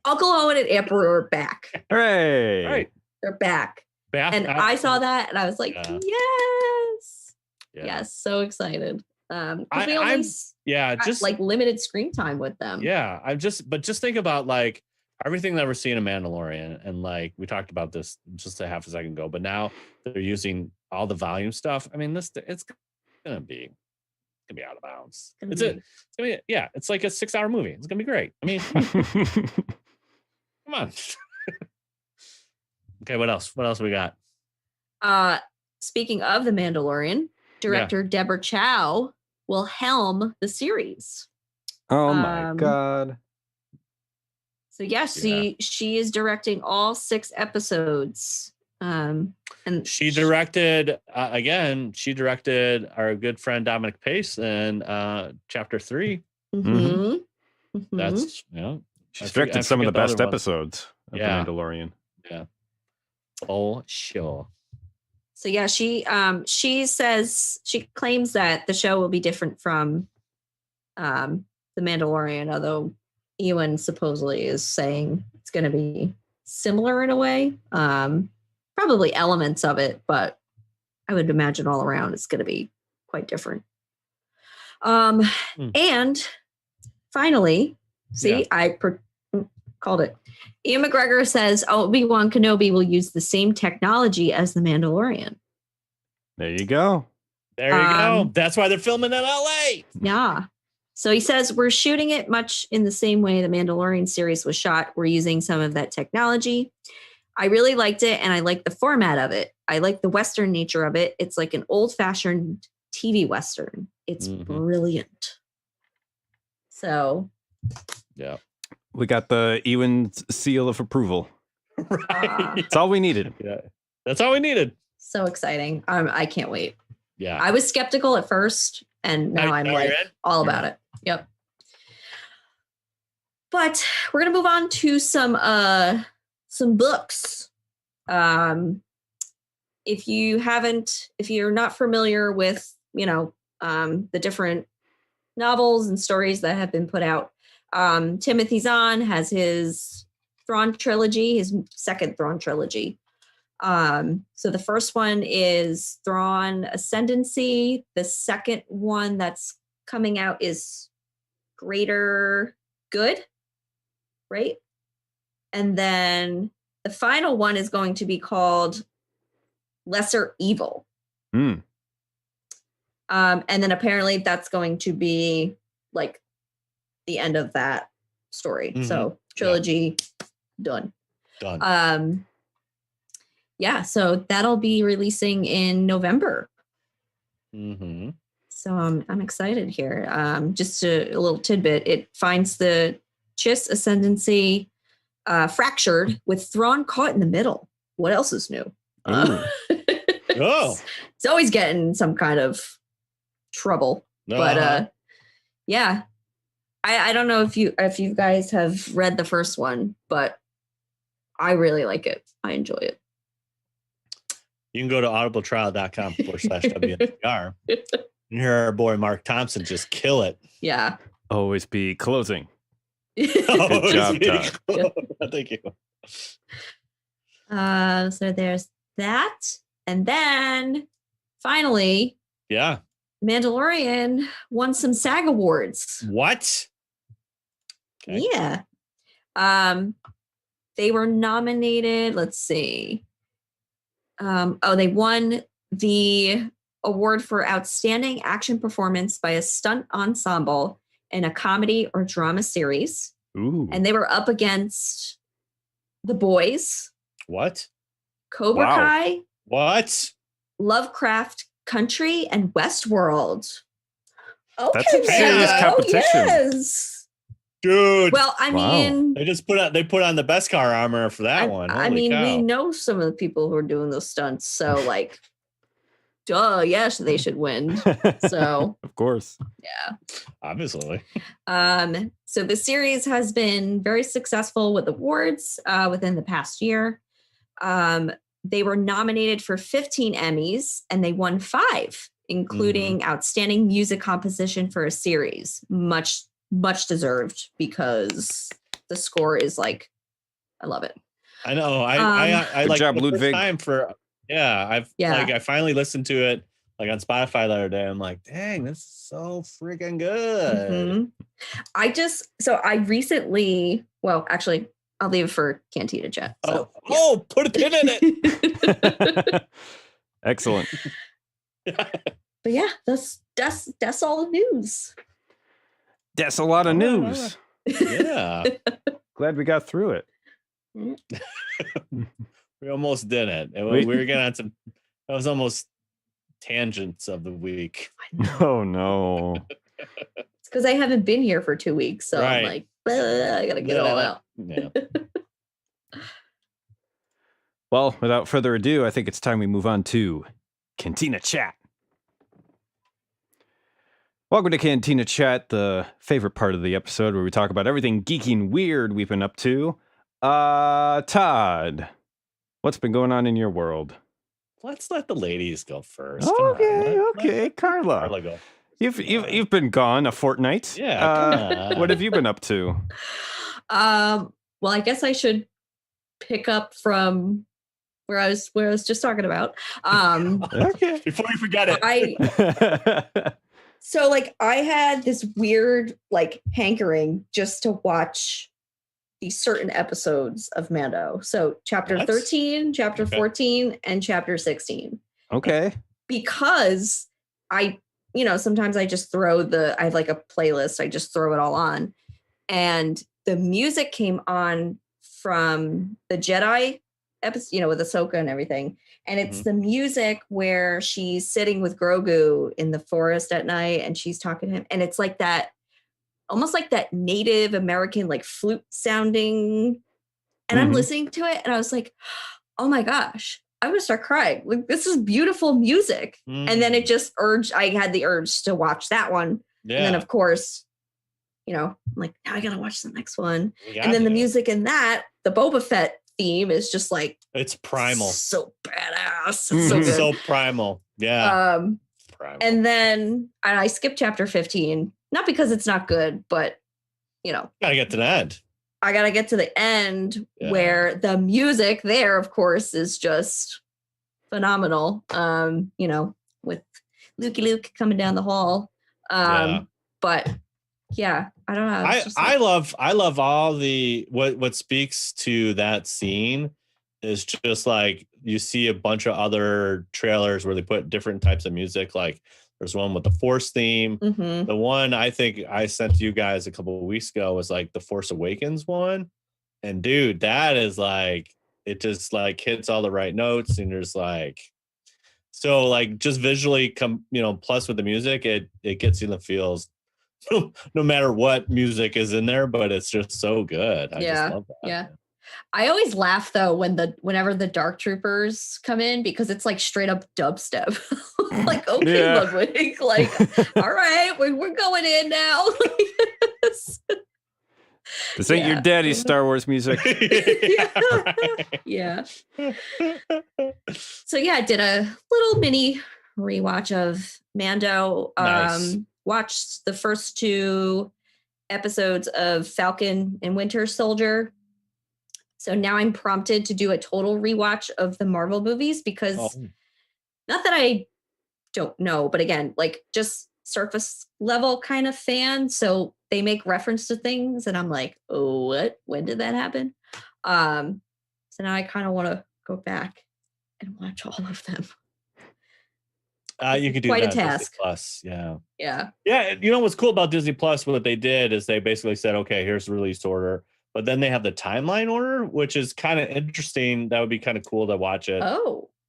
Speaker 3: Uncle Owen and Emperor are back.
Speaker 2: Hooray.
Speaker 4: Right.
Speaker 3: They're back. And I saw that and I was like, yes. Yes, so excited. We only
Speaker 4: just
Speaker 3: like limited screen time with them.
Speaker 4: Yeah, but just think about like everything that we're seeing in Mandalorian, and like we talked about this just a half a second ago, but now they're using all the volume stuff. I mean, it's gonna be out of bounds. It's like a 6-hour movie. It's gonna be great. I mean, come on. Okay, what else? What else we got?
Speaker 3: Speaking of the Mandalorian, director Deborah Chow will helm the series.
Speaker 2: Oh my god.
Speaker 3: So yeah, she is directing all 6 episodes. And
Speaker 4: she directed again. She directed our good friend Dominic Pace in chapter 3. That's
Speaker 2: she's directed some of the best episodes of The Mandalorian.
Speaker 4: Yeah. Oh, sure.
Speaker 3: So yeah, she says she claims that the show will be different from The Mandalorian, although Ewan supposedly is saying it's going to be similar in a way. Probably elements of it, but I would imagine all around it's going to be quite different. And finally, I called it. Ian McGregor says Obi-Wan Kenobi will use the same technology as The Mandalorian.
Speaker 2: There you go.
Speaker 4: There you go. That's why they're filming in LA.
Speaker 3: Yeah. So he says, we're shooting it much in the same way the Mandalorian series was shot. We're using some of that technology. I really liked it, and I like the format of it. I like the Western nature of it. It's like an old-fashioned TV Western. It's brilliant. So.
Speaker 4: Yeah.
Speaker 2: We got the Ewan seal of approval.
Speaker 4: Right.
Speaker 2: That's all we needed.
Speaker 4: Yeah. That's all we needed.
Speaker 3: So exciting. I can't wait.
Speaker 4: Yeah.
Speaker 3: I was skeptical at first, and now I'm like all about it. Yep. But we're going to move on to some books. If you're not familiar with, the different novels and stories that have been put out, Timothy Zahn has his Thrawn trilogy, his second Thrawn trilogy. So the first one is Thrawn Ascendancy. The second one that's coming out is Greater Good, right? And then the final one is going to be called Lesser Evil. And then apparently that's going to be like the end of that story. So trilogy done. Yeah, so that'll be releasing in November. So I'm excited here. Just a little tidbit. It finds the Chiss Ascendancy fractured with Thrawn caught in the middle. What else is new? It's always getting some kind of trouble. But yeah. I don't know if you guys have read the first one, but I really like it. I enjoy it.
Speaker 4: You can go to audibletrial.com/WSTR and hear our boy Mark Thompson just kill it.
Speaker 3: Yeah.
Speaker 2: Always be closing.
Speaker 4: Good job, Todd. Thank you.
Speaker 3: So there's that. And then finally, Mandalorian won some SAG awards.
Speaker 4: What?
Speaker 3: Okay. Yeah. They were nominated. Let's see. They won the award for outstanding action performance by a stunt ensemble in a comedy or drama series.
Speaker 2: Ooh.
Speaker 3: And they were up against The Boys.
Speaker 4: What?
Speaker 3: Cobra Kai.
Speaker 4: What?
Speaker 3: Lovecraft Country and Westworld. Okay,
Speaker 2: that's some serious competition.
Speaker 3: Yes.
Speaker 4: Dude.
Speaker 3: Well, I mean,
Speaker 4: they put on the best car armor for that one.
Speaker 3: I mean, we know some of the people who are doing those stunts, so like, duh, yes, they should win. So,
Speaker 2: of course,
Speaker 3: yeah,
Speaker 4: obviously.
Speaker 3: So the series has been very successful with awards within the past year. They were nominated for 15 Emmys, and they won 5, including Outstanding Music Composition for a Series. Much deserved, because the score is like, I love it.
Speaker 4: I know. I
Speaker 2: good
Speaker 4: like
Speaker 2: job, Ludwig.
Speaker 4: Time for I finally listened to it like on Spotify the other day. I'm like, dang, this is so freaking good.
Speaker 3: I recently, actually, I'll leave it for Cantina Chat. So,
Speaker 4: put a pin in it.
Speaker 2: Excellent.
Speaker 3: But yeah, that's all the news.
Speaker 2: That's a lot of news.
Speaker 4: Yeah.
Speaker 2: Glad we got through it.
Speaker 4: We almost did it. We were getting on some, that was almost tangents of the week.
Speaker 2: Oh no.
Speaker 3: It's because I haven't been here for 2 weeks. So I'm like, I gotta get it all out.
Speaker 4: Yeah.
Speaker 2: Well, without further ado, I think it's time we move on to Cantina Chat. Welcome to Cantina Chat, the favorite part of the episode where we talk about everything geeky and weird we've been up to. Todd, what's been going on in your world?
Speaker 4: Let's let the ladies go first. Come on.
Speaker 2: Let Carla
Speaker 4: go.
Speaker 2: You've been gone a fortnight.
Speaker 4: Yeah, come on.
Speaker 2: What have you been up to?
Speaker 3: Well, I guess I should pick up from where I was just talking about.
Speaker 2: Okay.
Speaker 4: Before you forget it.
Speaker 3: So like I had this weird like hankering just to watch these certain episodes of Mando. So chapter 13, chapter 14, and chapter 16.
Speaker 2: Okay.
Speaker 3: Because sometimes I just I have like a playlist, I just throw it all on. And the music came on from the Jedi episode, with Ahsoka and everything. And it's the music where she's sitting with Grogu in the forest at night and she's talking to him. And it's like that, almost like that Native American, like flute sounding. And I'm listening to it and I was like, oh my gosh, I'm going to start crying. Like, this is beautiful music. And then it just I had the urge to watch that one. Yeah. And then of course, I'm like, now I got to watch the next one. And then the music in that, the Boba Fett theme is just like,
Speaker 4: it's primal.
Speaker 3: So badass. It's so good.
Speaker 4: So primal. Yeah.
Speaker 3: Primal. And then I skipped chapter 15, not because it's not good, but gotta
Speaker 4: get to the end.
Speaker 3: I gotta get to the end where the music there, of course, is just phenomenal. With Luke coming down the hall. But yeah, I don't know.
Speaker 4: I love all the what speaks to that scene is just like you see a bunch of other trailers where they put different types of music. Like there's one with the Force theme. The one I think I sent to you guys a couple of weeks ago was like the Force Awakens one. And dude, that is like, it just like hits all the right notes. And there's like, so like just visually plus with the music, it gets you in the feels no matter what music is in there, but it's just so good. I just love that.
Speaker 3: Yeah. I always laugh though whenever the Dark Troopers come in because it's like straight up dubstep. Like, okay, Ludwig, like, all right, we're going in now.
Speaker 2: This ain't your daddy's Star Wars music.
Speaker 3: Yeah. So I did a little mini rewatch of Mando.
Speaker 4: Nice.
Speaker 3: Watched the first 2 episodes of Falcon and Winter Soldier. So now I'm prompted to do a total rewatch of the Marvel movies because not that I don't know, but again, like just surface level kind of fan. So they make reference to things and I'm like, oh, what? When did that happen? So now I kind of want to go back and watch all of them.
Speaker 4: You could do
Speaker 3: quite
Speaker 4: that
Speaker 3: a task.
Speaker 4: Disney Plus, yeah.
Speaker 3: Yeah.
Speaker 4: What's cool about Disney Plus? What they did is they basically said, okay, here's the release order, but then they have the timeline order, which is kind of interesting. That would be kind of cool to watch it.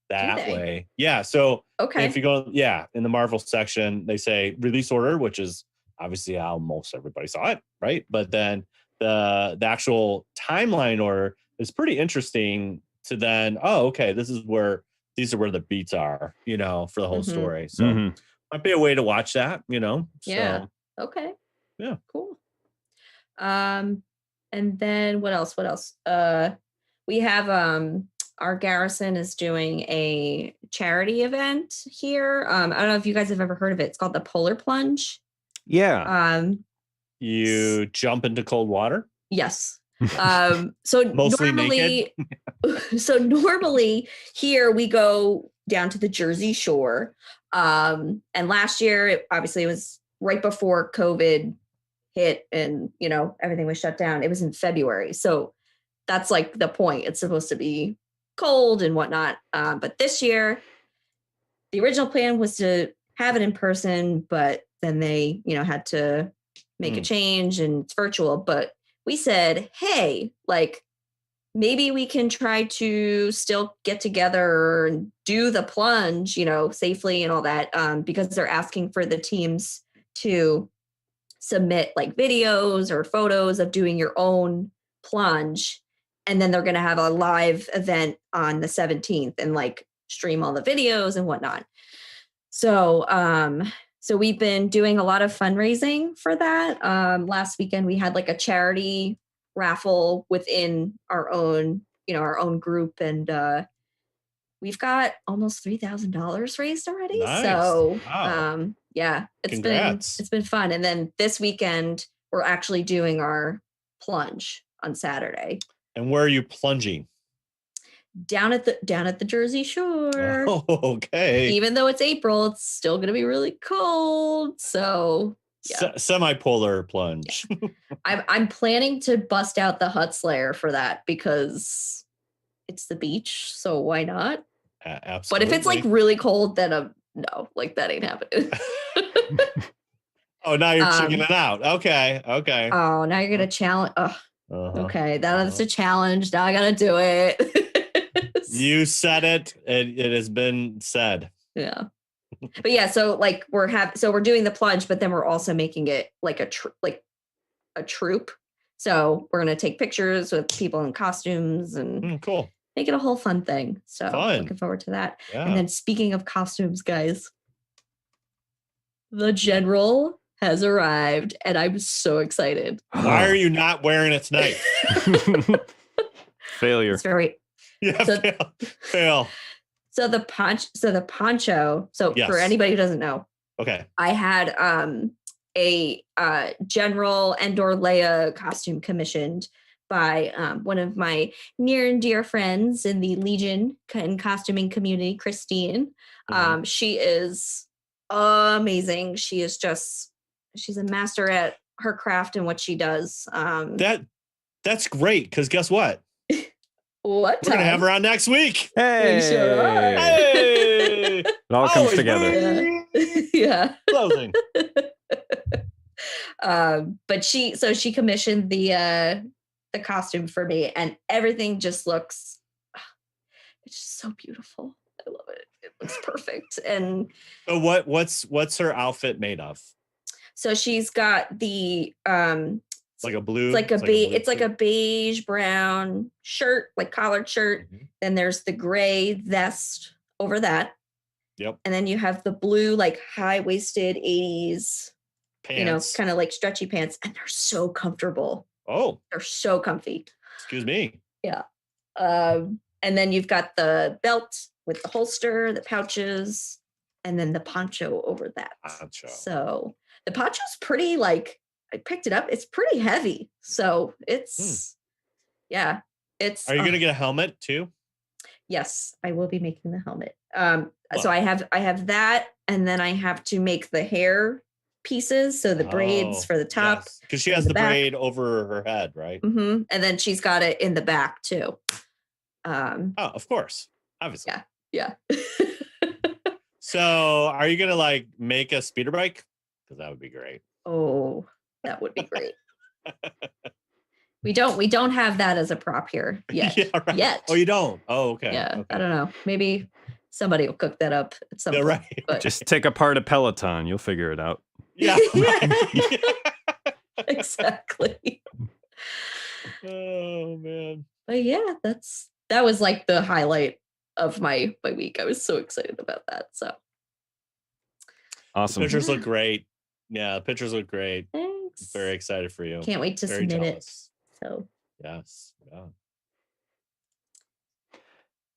Speaker 4: That way. Yeah. So if you go, in the Marvel section, they say release order, which is obviously how most everybody saw it, right? But then the actual timeline order is pretty interesting to then, these are where the beats are, for the whole story. So might be a way to watch that,
Speaker 3: Yeah.
Speaker 4: So,
Speaker 3: okay.
Speaker 4: Yeah.
Speaker 3: Cool. And then what else? We have our garrison is doing a charity event here. I don't know if you guys have ever heard of it. It's called the Polar Plunge.
Speaker 2: Yeah.
Speaker 4: You jump into cold water?
Speaker 3: Yes. So
Speaker 4: mostly naked.
Speaker 3: So normally here we go down to the Jersey Shore. And last year, it was right before COVID hit and, everything was shut down. It was in February. So that's like the point. It's supposed to be cold and whatnot. But this year, the original plan was to have it in person, but then they, had to make a change and it's virtual. But we said, hey, like, maybe we can try to still get together and do the plunge, safely and all that, because they're asking for the teams to submit like videos or photos of doing your own plunge. And then they're going to have a live event on the 17th and like stream all the videos and whatnot. So, so we've been doing a lot of fundraising for that. Last weekend we had like a charity raffle within our own, our own group, and we've got almost $3,000 raised already.
Speaker 4: Nice.
Speaker 3: So,
Speaker 4: Wow.
Speaker 3: yeah,
Speaker 4: Congrats.
Speaker 3: it's been fun. And then this weekend we're actually doing our plunge on Saturday.
Speaker 4: And where are you plunging?
Speaker 3: Down at the Jersey Shore.
Speaker 4: Oh, okay.
Speaker 3: Even though it's April, it's still going to be really cold. So yeah.
Speaker 4: Semi-polar plunge.
Speaker 3: Yeah. I'm planning to bust out the Huts layer for that because it's the beach. So why not?
Speaker 4: Absolutely.
Speaker 3: But if it's like really cold, then no, like that ain't happening.
Speaker 4: Oh, now you're chickening out. Okay.
Speaker 3: Oh, now you're gonna challenge. Okay, that's a challenge. Now I gotta do it.
Speaker 4: You said it. It has been said.
Speaker 3: Yeah. But yeah, so like we're doing the plunge, but then we're also making it like a troupe. So we're gonna take pictures with people in costumes and
Speaker 4: cool.
Speaker 3: Make it a whole fun thing. So looking forward to that.
Speaker 4: Yeah.
Speaker 3: And then speaking of costumes, guys, the general has arrived and I'm so excited.
Speaker 4: Why are you not wearing it tonight?
Speaker 2: Failure.
Speaker 3: It's very
Speaker 4: fail.
Speaker 3: So the poncho. So
Speaker 4: Yes.
Speaker 3: for anybody who doesn't know,
Speaker 4: Okay.
Speaker 3: I had a General Endor Leia costume commissioned by one of my near and dear friends in the Legion and costuming community, Christine. She is amazing. She's a master at her craft and what she does.
Speaker 4: That's great, because guess what?
Speaker 3: What?
Speaker 4: We're gonna have her on next week.
Speaker 2: Hey,
Speaker 3: We sure are.
Speaker 4: Hey!
Speaker 2: It all comes together.
Speaker 3: Yeah.
Speaker 4: Closing.
Speaker 3: But she commissioned the costume for me, and everything just looks it's just so beautiful. I love it. It looks perfect. And
Speaker 4: So what's her outfit made of?
Speaker 3: so she's got the
Speaker 4: It's like a blue.
Speaker 3: it's like a beige brown shirt, like collared shirt.
Speaker 4: Mhm.
Speaker 3: Then there's the gray vest over that.
Speaker 4: Yep.
Speaker 3: And then you have the blue, like high-waisted 80s,
Speaker 4: Pants.
Speaker 3: kind of like stretchy pants, and they're so comfortable.
Speaker 4: Oh,
Speaker 3: They're so comfy.
Speaker 4: excuse me.
Speaker 3: Yeah. And then you've got the belt with the holster, the pouches, and then the poncho over that.
Speaker 4: Poncho.
Speaker 3: So the poncho's pretty, like, I picked it up. It's pretty heavy. So it's, yeah. It's.
Speaker 4: Are you gonna get a helmet too?
Speaker 3: Yes, I will be making the helmet. So I have that, and then I have to make the hair pieces. So the braids for the top.
Speaker 4: Because she has the
Speaker 3: back.
Speaker 4: braid over her head, right?
Speaker 3: Mm-hmm. And then she's got it in the back too.
Speaker 4: Oh, of course. Obviously.
Speaker 3: Yeah.
Speaker 4: So are you gonna like make a speeder bike? Because that would be great.
Speaker 3: Oh, that would be great. We don't have that as a prop here yet.
Speaker 4: Yeah, right.
Speaker 3: Yet.
Speaker 4: Oh, you don't? Oh, okay.
Speaker 3: Yeah.
Speaker 4: Okay.
Speaker 3: I don't know. Maybe somebody will cook that up at some
Speaker 4: Yeah,
Speaker 3: point.
Speaker 4: right.
Speaker 3: But
Speaker 2: Just take apart a Peloton. You'll figure it out.
Speaker 4: Yeah. Right.
Speaker 3: exactly.
Speaker 4: Oh man.
Speaker 3: But yeah, that was like the highlight of my week. I was so excited about that. So
Speaker 2: Awesome.
Speaker 4: Pictures look great. Yeah, the pictures look great.
Speaker 3: thanks.
Speaker 4: Very excited for you.
Speaker 3: Can't wait to
Speaker 4: Very
Speaker 3: submit
Speaker 4: jealous.
Speaker 3: it. So
Speaker 4: Yes. Yeah.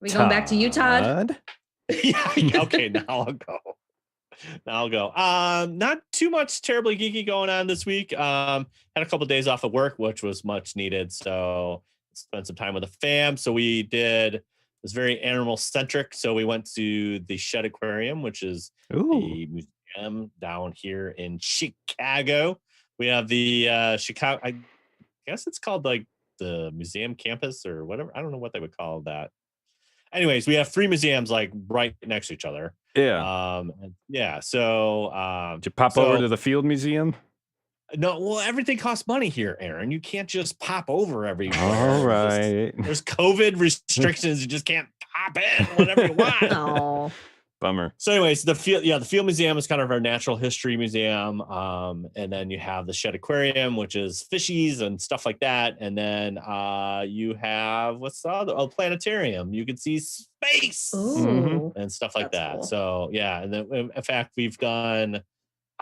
Speaker 3: we going back to you, Todd?
Speaker 4: Yeah. Okay, now I'll go. Not too much terribly geeky going on this week. Had a couple of days off of work, which was much needed. So spent some time with the fam. So it was very animal centric. So we went to the Shed Aquarium, which is the museum down here in Chicago. We have the Chicago, I guess it's called like the museum campus or whatever. I don't know what they would call that. Anyways, we have 3 museums like right next to each other.
Speaker 2: Yeah.
Speaker 4: Yeah. So
Speaker 2: Did you pop over to the Field Museum?
Speaker 4: no, well, everything costs money here, Aaron. You can't just pop over everywhere.
Speaker 2: All right.
Speaker 4: There's COVID restrictions. You just can't pop in whenever you want.
Speaker 3: Oh,
Speaker 2: Bummer.
Speaker 4: So anyways, the Field Museum is kind of our natural history museum. And then you have the Shed Aquarium, which is fishies and stuff like that. And then you have what's the other? Oh, planetarium. You can see space and stuff like that.
Speaker 3: Cool.
Speaker 4: So yeah, and then in fact we've done.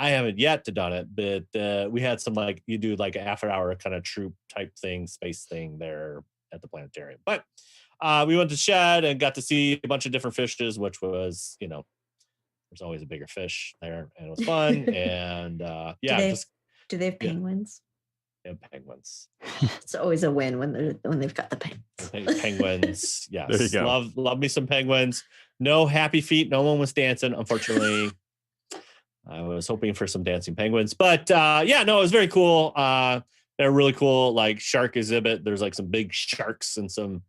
Speaker 4: I haven't yet done it, but we had some like you do like an after hour kind of troop type thing, space thing there at the planetarium. But we went to Shed and got to see a bunch of different fishes, which was, there's always a bigger fish there, and it was fun. And
Speaker 3: do they have penguins?
Speaker 4: They have penguins.
Speaker 3: It's always a win when they've got the penguins.
Speaker 4: Penguins, yes.
Speaker 2: There you go.
Speaker 4: Love me some penguins. No happy feet. No one was dancing, unfortunately. I was hoping for some dancing penguins, but it was very cool. They're really cool, like shark exhibit. There's like some big sharks and some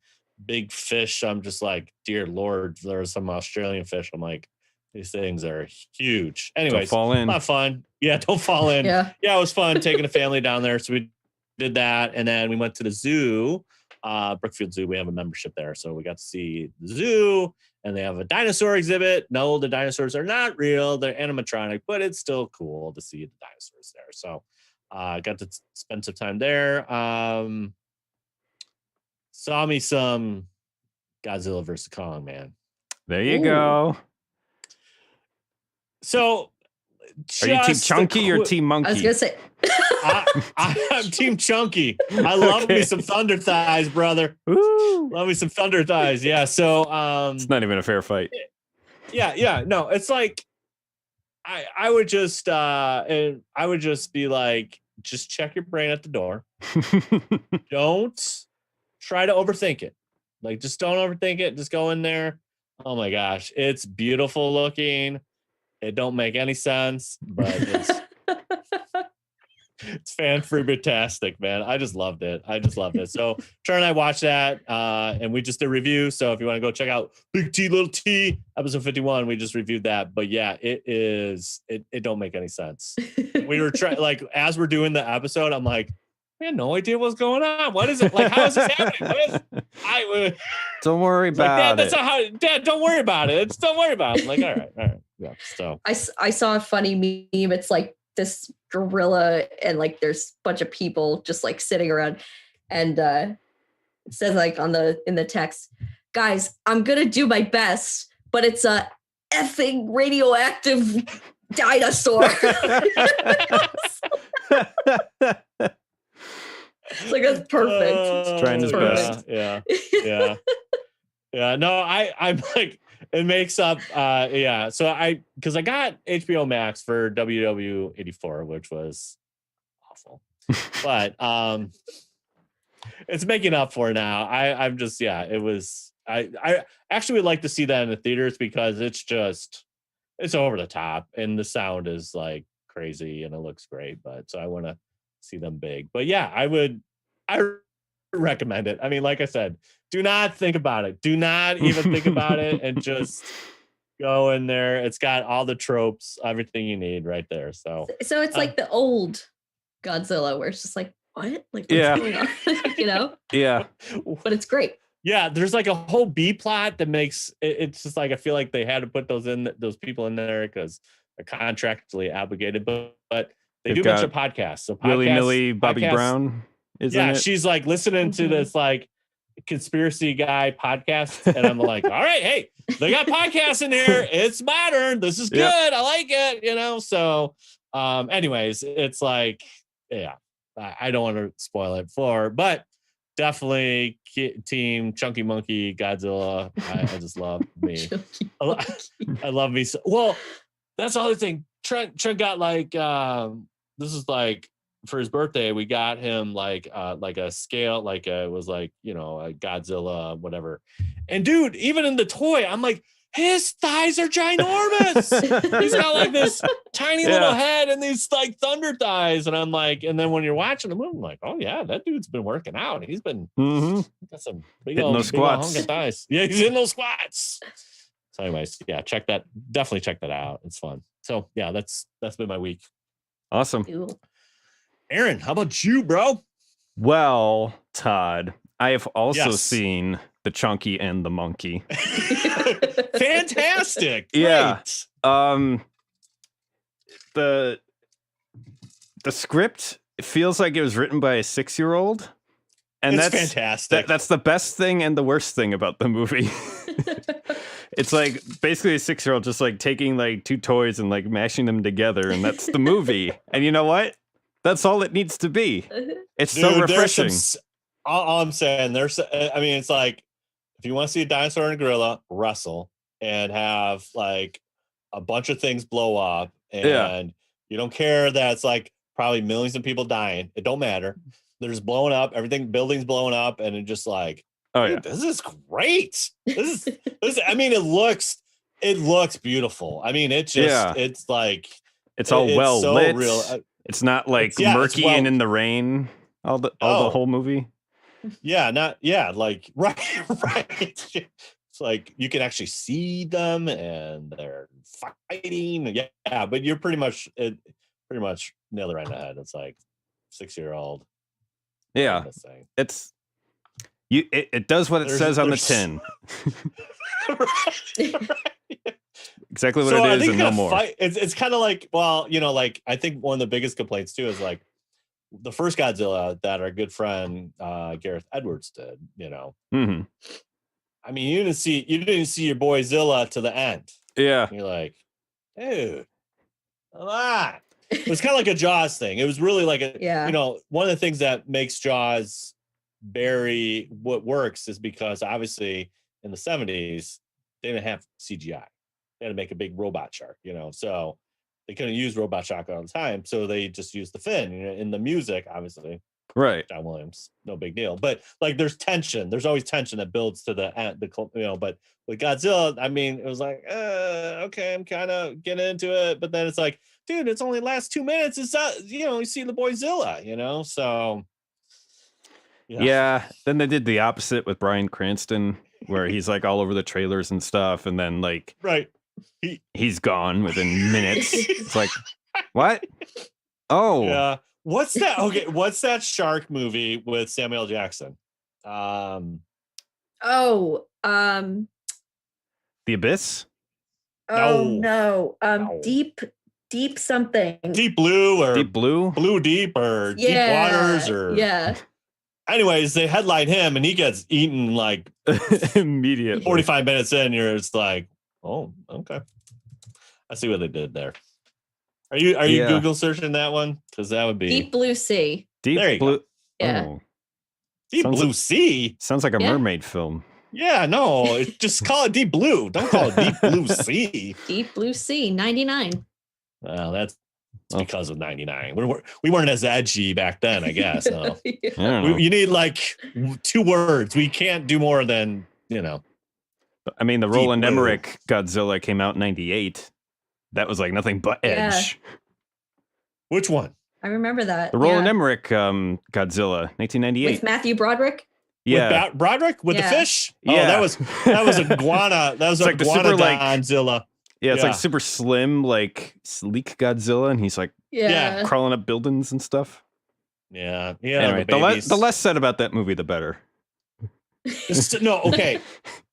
Speaker 4: big fish. I'm just like, dear Lord, there's some Australian fish. I'm like, these things are huge. Anyways,
Speaker 2: don't fall in.
Speaker 4: Not fun. Yeah, don't fall in. Yeah, it was fun taking a family down there. So we did that, and then we went to the zoo, Brookfield Zoo. We have a membership there, so we got to see the zoo. And they have a dinosaur exhibit. No, the dinosaurs are not real. They're animatronic, but it's still cool to see the dinosaurs there. So I got to spend some time there. Saw me some Godzilla vs. Kong, man.
Speaker 2: There you go.
Speaker 4: So
Speaker 2: are you Team Chunky or Team Monkey?
Speaker 3: I was going to say.
Speaker 4: I'm Team Chunky. I love me some Thunder Thighs, brother.
Speaker 2: Ooh.
Speaker 4: Love me some Thunder Thighs. Yeah. So
Speaker 2: it's not even a fair fight.
Speaker 4: Yeah. No, it's like I would just be like, just check your brain at the door. Don't try to overthink it. Like, just don't overthink it. Just go in there. Oh my gosh, it's beautiful looking. It don't make any sense, but it's fan-freetastic, man. I just loved it. So Char and I watched that, and we just did a review. So if you want to go check out Big T, Little T, episode 51, we just reviewed that. But yeah, it don't make any sense. We were trying, like, as we're doing the episode, I'm like, I had no idea what's going on. What is it? Like, how is this happening?
Speaker 2: Don't worry about
Speaker 4: Dad, that's
Speaker 2: it.
Speaker 4: not how, Dad, don't worry about it. Don't worry about it. I'm like, all right. Yeah. So
Speaker 3: I saw a funny meme. It's like this gorilla and like there's a bunch of people just like sitting around, and it says like in the text, guys, I'm gonna do my best, but it's a effing radioactive dinosaur. It's like, that's perfect.
Speaker 2: It's trying his best.
Speaker 4: Yeah. No, I'm like, it makes up. So because I got HBO Max for WW84, which was awful, but it's making up for now. I'm just, it was. I actually would like to see that in the theaters because it's over the top and the sound is like crazy and it looks great. But so I want to see them big. But yeah, I recommend it. I mean, like I said, do not think about it. Do not even think about it, and just go in there. It's got all the tropes, everything you need right there. So
Speaker 3: it's like the old Godzilla where it's just like, what? Like, what's going on?
Speaker 2: Yeah.
Speaker 3: But it's great.
Speaker 4: Yeah, there's like a whole B plot that makes it's just like, I feel like they had to put those people in there because they're contractually obligated, but they do mention podcasts. So
Speaker 2: Willy-nilly Bobby Brown is in it.
Speaker 4: She's like listening to this like conspiracy guy podcast, and I'm like, all right, hey, they got podcasts in here. It's modern. This is good. Yep. I like it. So anyways, it's like, yeah, I don't want to spoil it but definitely Team Chunky Monkey Godzilla. I just love me. I love me. Well, that's the other thing. Trent got like this is like for his birthday, we got him like a scale, like it was like, a Godzilla, whatever. And dude, even in the toy, I'm like, his thighs are ginormous. He's got like this tiny little head and these like thunder thighs. And I'm like, and then when you're watching the movie, I'm like, oh yeah, that dude's been working out. He's been got some big old hunky thighs. Yeah, he's in those squats. So anyways, yeah, definitely check that out. It's fun. So yeah, that's been my week.
Speaker 2: Awesome.
Speaker 3: Cool.
Speaker 4: Aaron, how about you, bro?
Speaker 2: Well, Todd, I have also seen the Chunky and the Monkey.
Speaker 4: Fantastic.
Speaker 2: Yeah.
Speaker 4: Great.
Speaker 2: The script feels like it was written by a 6-year-old. And
Speaker 4: It's
Speaker 2: that's
Speaker 4: fantastic.
Speaker 2: that's the best thing and the worst thing about the movie. It's like basically a 6-year-old just like taking like two toys and like mashing them together, and that's the movie. And you know what? That's all it needs to be. It's so
Speaker 4: Dude,
Speaker 2: refreshing.
Speaker 4: All I'm saying, it's like, if you want to see a dinosaur and a gorilla wrestle and have like a bunch of things blow up, and you don't care that it's like probably millions of people dying. It don't matter. They're just blowing up. Buildings blowing up, and it just like,
Speaker 2: Oh
Speaker 4: dude,
Speaker 2: yeah,
Speaker 4: this is great. This. I mean, it looks beautiful. I mean, it's like
Speaker 2: it's all well
Speaker 4: so
Speaker 2: lit.
Speaker 4: real.
Speaker 2: It's not like
Speaker 4: It's
Speaker 2: murky
Speaker 4: well-
Speaker 2: and in the rain. The whole movie.
Speaker 4: Yeah, like right. It's like you can actually see them and they're fighting. Yeah, but you're pretty much nailed it right in the head. It's like 6-year-old.
Speaker 2: Yeah, it's it does what it says on the tin.
Speaker 4: Right.
Speaker 2: Exactly what it is, and no more.
Speaker 4: It's kind of like, well, like I think one of the biggest complaints too is like the first Godzilla that our good friend Gareth Edwards did.
Speaker 2: Mm-hmm.
Speaker 4: I mean, you didn't see your boy Zilla to the end.
Speaker 2: Yeah,
Speaker 4: You're like, dude, come on. It was kind of like a Jaws thing. It was really like one of the things that makes Jaws what works is because obviously in the 70s they didn't have CGI. They had to make a big robot shark, so they couldn't use robot shark all the time, so they just used the fin. In the music, obviously,
Speaker 2: right?
Speaker 4: John Williams, no big deal. But like, there's tension. There's always tension that builds to the end. But with Godzilla, I mean, it was like, okay, I'm kind of getting into it, but then it's like, dude, it's only last 2 minutes. It's not, you see the boy Zilla, so.
Speaker 2: Yeah. Then they did the opposite with Bryan Cranston, where he's like all over the trailers and stuff, and then like,
Speaker 4: right,
Speaker 2: he's gone within minutes. It's like, what? Oh,
Speaker 4: yeah. What's that? Okay, what's that shark movie with Samuel L. Jackson?
Speaker 2: The Abyss.
Speaker 3: No.
Speaker 4: No.
Speaker 3: Deep something.
Speaker 4: Deep Blue or
Speaker 2: Deep Blue?
Speaker 4: Blue Deep or Deep Waters or Anyways, they headline him and he gets eaten like
Speaker 2: immediately.
Speaker 4: 45 minutes in, you're just like, oh, okay. I see what they did there. Are you Google searching that one? Because that would be
Speaker 3: Deep Blue Sea.
Speaker 4: There you
Speaker 2: Blue.
Speaker 4: go.
Speaker 3: Yeah.
Speaker 2: Oh,
Speaker 4: Deep Blue Sea.
Speaker 2: sounds like a mermaid film.
Speaker 4: Yeah, no, just call it Deep Blue. Don't call it Deep Blue Sea.
Speaker 3: Deep Blue Sea, 99.
Speaker 4: Well, that's because of 99. We weren't as edgy back then, I guess. No.
Speaker 2: I don't know.
Speaker 4: You need like 2 words. We can't do more than,
Speaker 2: I mean, the Roland Emmerich Godzilla came out in 98. That was like nothing but edge.
Speaker 4: Which one?
Speaker 3: I remember that.
Speaker 2: The Roland Emmerich Godzilla, 1998.
Speaker 3: With Matthew Broderick?
Speaker 2: Yeah.
Speaker 4: With Broderick with the fish?
Speaker 2: Yeah.
Speaker 4: Oh, that was iguana. That was
Speaker 2: like the super,
Speaker 4: Godzilla.
Speaker 2: Yeah, it's like super slim, like sleek Godzilla, and he's like crawling up buildings and stuff.
Speaker 4: Yeah.
Speaker 2: Anyway, the less said about that movie, the better.
Speaker 4: No, okay.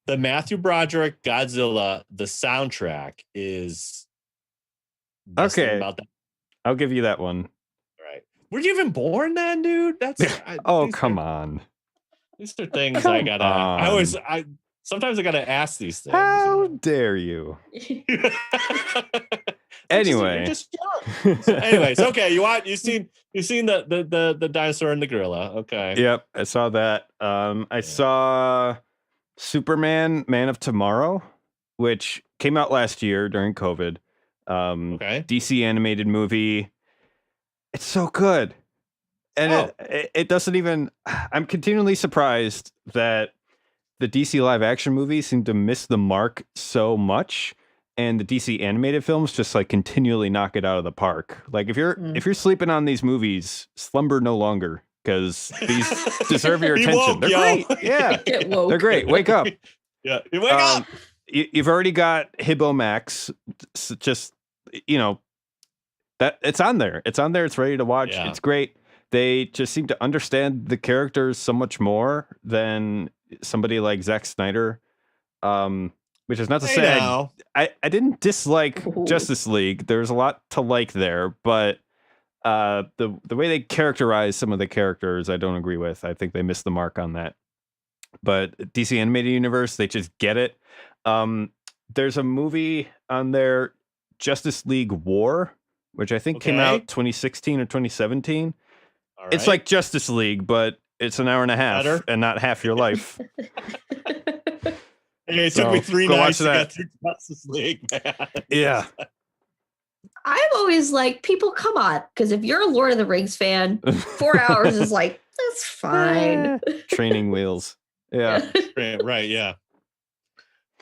Speaker 4: The Matthew Broderick Godzilla, the soundtrack is
Speaker 2: okay.
Speaker 4: About that.
Speaker 2: I'll give you that one.
Speaker 4: Right. Were you even born then, dude? That's
Speaker 2: come on.
Speaker 4: These are things I gotta. Sometimes I gotta ask these things.
Speaker 2: How dare you? Anyway,
Speaker 4: you're just young. So anyways, okay. You've seen the dinosaur and the gorilla. Okay.
Speaker 2: Yep, I saw that. I saw Superman: Man of Tomorrow, which came out last year during COVID.
Speaker 4: Okay.
Speaker 2: DC animated movie. It's so good. And it doesn't even, I'm continually surprised that the DC live action movies seem to miss the mark so much. And the DC animated films just like continually knock it out of the park. Like if you're sleeping on these movies, slumber no longer, because these deserve your attention. They're great. Yeah. They're great. Wake up.
Speaker 4: Yeah. You wake up.
Speaker 2: You've already got Hibbo Max. Just, that it's on there. It's on there. It's ready to watch. Yeah. It's great. They just seem to understand the characters so much more than somebody like Zack Snyder, which is not to
Speaker 4: Hey,
Speaker 2: say
Speaker 4: now.
Speaker 2: I didn't dislike
Speaker 3: Ooh.
Speaker 2: Justice League. There's a lot to like there, but the way they characterize some of the characters, I don't agree with. I think they missed the mark on that. But DC Animated Universe, they just get it. There's a movie on there, Justice League War, which I think came
Speaker 4: Okay.
Speaker 2: out 2016 or 2017.
Speaker 4: All
Speaker 2: It's
Speaker 4: right.
Speaker 2: like Justice League, but it's an hour and a half
Speaker 4: Better.
Speaker 2: and not half your life.
Speaker 4: Hey, it
Speaker 2: So,
Speaker 4: took me 3
Speaker 2: go watch
Speaker 4: nights to
Speaker 2: that.
Speaker 4: get through Justice League, man.
Speaker 2: Yeah.
Speaker 3: I'm always like, people, come on, because if you're a Lord of the Rings fan, 4 hours is like, that's fine.
Speaker 2: Training wheels. Yeah.
Speaker 4: Right, yeah.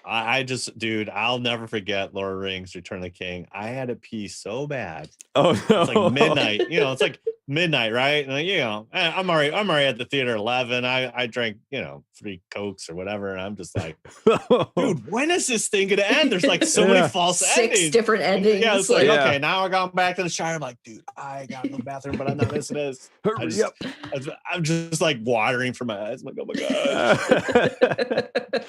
Speaker 4: I just, dude, I'll never forget Lord of the Rings, Return of the King. I had to pee so bad.
Speaker 2: Oh no.
Speaker 4: It's like midnight, it's like midnight, right? And I'm already at the theater 11. I drank, 3 Cokes or whatever, and I'm just like, dude, when is this thing gonna end? There's like so many false
Speaker 3: 6
Speaker 4: endings.
Speaker 3: different endings.
Speaker 4: Yeah, it's like,
Speaker 2: Yeah.
Speaker 4: okay, now we're going back to the shower. I'm like, dude, I got to the bathroom, but I'm not missing this.
Speaker 2: Hurry up.
Speaker 4: I'm just like watering from my eyes. I'm like, oh my gosh.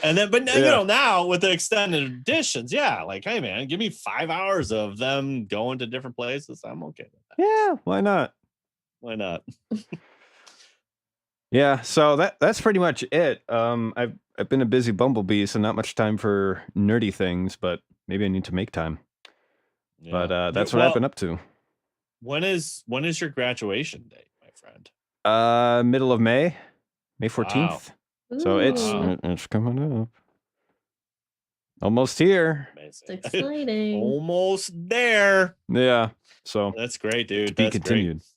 Speaker 4: And then, but now with the extended editions, yeah, like, hey man, give me 5 hours of them going to different places. I'm okay with that.
Speaker 2: Yeah, why not?
Speaker 4: Why not?
Speaker 2: Yeah, so that's pretty much it. I've been a busy bumblebee, so not much time for nerdy things, but maybe I need to make time.
Speaker 4: Yeah.
Speaker 2: But that's what I've been up to.
Speaker 4: When is your graduation date, my friend?
Speaker 2: Middle of May 14th. So
Speaker 3: Ooh,
Speaker 2: it's coming up. Almost here.
Speaker 4: Amazing.
Speaker 3: it's exciting.
Speaker 4: Almost there.
Speaker 2: Yeah. So
Speaker 4: That's great, dude.
Speaker 2: to be
Speaker 4: That's
Speaker 2: continued.
Speaker 4: great.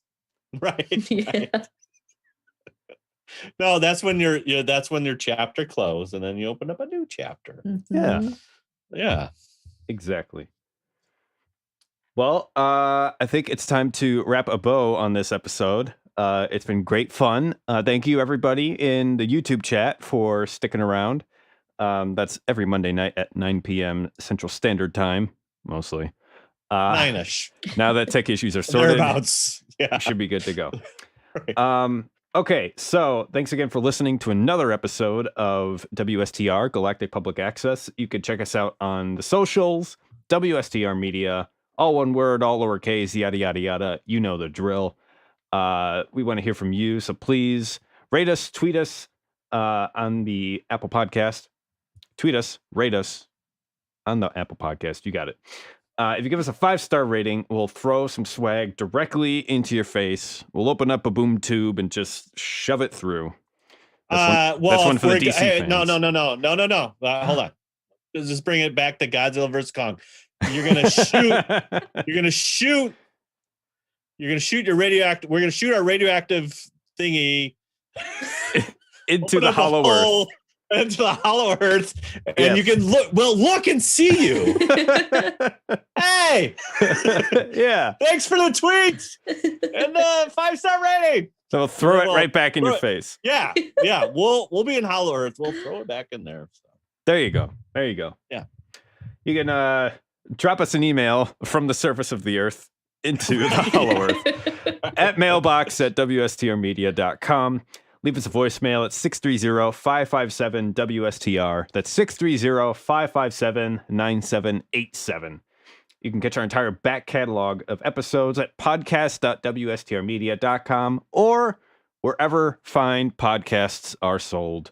Speaker 4: Right.
Speaker 3: Yeah.
Speaker 4: Right. No, that's when your chapter closed, and then you open up a new chapter.
Speaker 2: Yeah.
Speaker 3: Mhm.
Speaker 4: Yeah.
Speaker 2: Exactly. Well, I think it's time to wrap a bow on this episode. It's been great fun. Thank you, everybody in the YouTube chat, for sticking around. That's every Monday night at 9 p.m. Central Standard Time, mostly.
Speaker 4: 9ish.
Speaker 2: Now that tech issues are sorted,
Speaker 4: Thereabouts. Yeah.
Speaker 2: we should be good to go.
Speaker 4: Right.
Speaker 2: Okay, so thanks again for listening to another episode of WSTR, Galactic Public Access. You can check us out on the socials, WSTR Media, all one word, all lowercase, yada, yada, yada. You know the drill. We want to hear from you, so please rate us, tweet us on the Apple Podcast. Tweet us, rate us on the Apple Podcast. You got it. If you give us a 5-star rating, we'll throw some swag directly into your face. We'll open up a boom tube and just shove it through. That's one
Speaker 4: if
Speaker 2: for the
Speaker 4: we're-
Speaker 2: DC
Speaker 4: hey,
Speaker 2: fans.
Speaker 4: No. Hold on. Let's just bring it back to Godzilla vs. Kong. You're gonna shoot. You're gonna shoot. You're gonna shoot your radioactive. We're gonna shoot our radioactive thingy
Speaker 2: into
Speaker 4: open
Speaker 2: the
Speaker 4: up a
Speaker 2: hollow
Speaker 4: hole into the hollow earth, and
Speaker 2: Yes.
Speaker 4: you can look. We'll look and see you. Hey,
Speaker 2: Earth. Yeah.
Speaker 4: thanks for the tweets and the 5-star rating.
Speaker 2: So we'll throw it
Speaker 4: Well,
Speaker 2: right back in
Speaker 4: throw
Speaker 2: your
Speaker 4: it.
Speaker 2: face.
Speaker 4: Yeah. We'll be in hollow earth. We'll throw it back in there. So.
Speaker 2: There you go. There you go.
Speaker 4: Yeah.
Speaker 2: You can drop us an email from the surface of the earth into the hollow earth at mailbox@wstrmedia.com. Leave us a voicemail at 630-557-WSTR. That's 630-557-9787. You can catch our entire back catalog of episodes at podcast.wstrmedia.com or wherever fine podcasts are sold.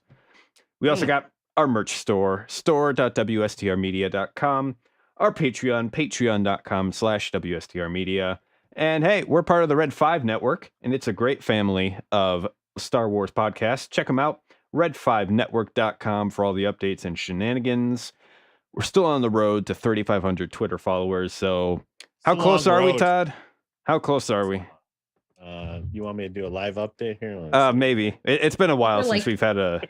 Speaker 2: We also got our merch store, store.wstrmedia.com, our Patreon, patreon.com/WSTRmedia. And hey, we're part of the Red 5 network, and it's a great family of Star Wars podcasts. Check them out, red5network.com, for all the updates and shenanigans. We're still on the road to 3,500 Twitter followers, so how
Speaker 4: It's a
Speaker 2: close
Speaker 4: long
Speaker 2: are we,
Speaker 4: road.
Speaker 2: Todd? How close are we?
Speaker 4: You want me to do a live update here? Let's see.
Speaker 2: Maybe. It's been a while
Speaker 3: We're
Speaker 2: since
Speaker 3: like
Speaker 2: we've had a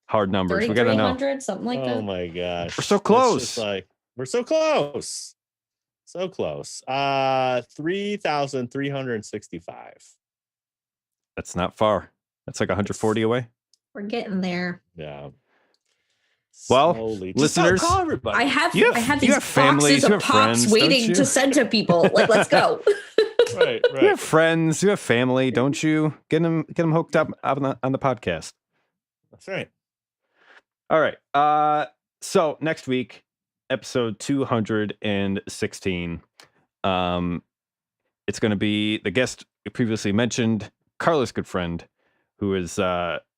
Speaker 2: hard numbers. We gotta know.
Speaker 3: 3,300, something like
Speaker 4: Oh
Speaker 3: that.
Speaker 4: my gosh.
Speaker 2: We're so
Speaker 4: It's
Speaker 2: close.
Speaker 4: just like we're so close. So close. 3,365.
Speaker 2: That's not far. That's like 140 away.
Speaker 3: We're getting there.
Speaker 4: Yeah.
Speaker 2: Well,
Speaker 4: Slowly.
Speaker 2: listeners,
Speaker 4: call everybody.
Speaker 3: I have
Speaker 2: You have-
Speaker 3: I have
Speaker 2: you
Speaker 3: these
Speaker 2: have families,
Speaker 3: boxes
Speaker 2: you
Speaker 3: of
Speaker 2: have
Speaker 3: pops
Speaker 2: friends, don't
Speaker 3: waiting
Speaker 2: you?
Speaker 3: to send to people. Like, let's go.
Speaker 4: right,
Speaker 2: You
Speaker 4: right.
Speaker 2: have friends, you have family, don't you? Get them hooked up on the podcast.
Speaker 4: That's right.
Speaker 2: All right. So next week, episode 216. It's going to be the guest we previously mentioned, Carla's good friend, who is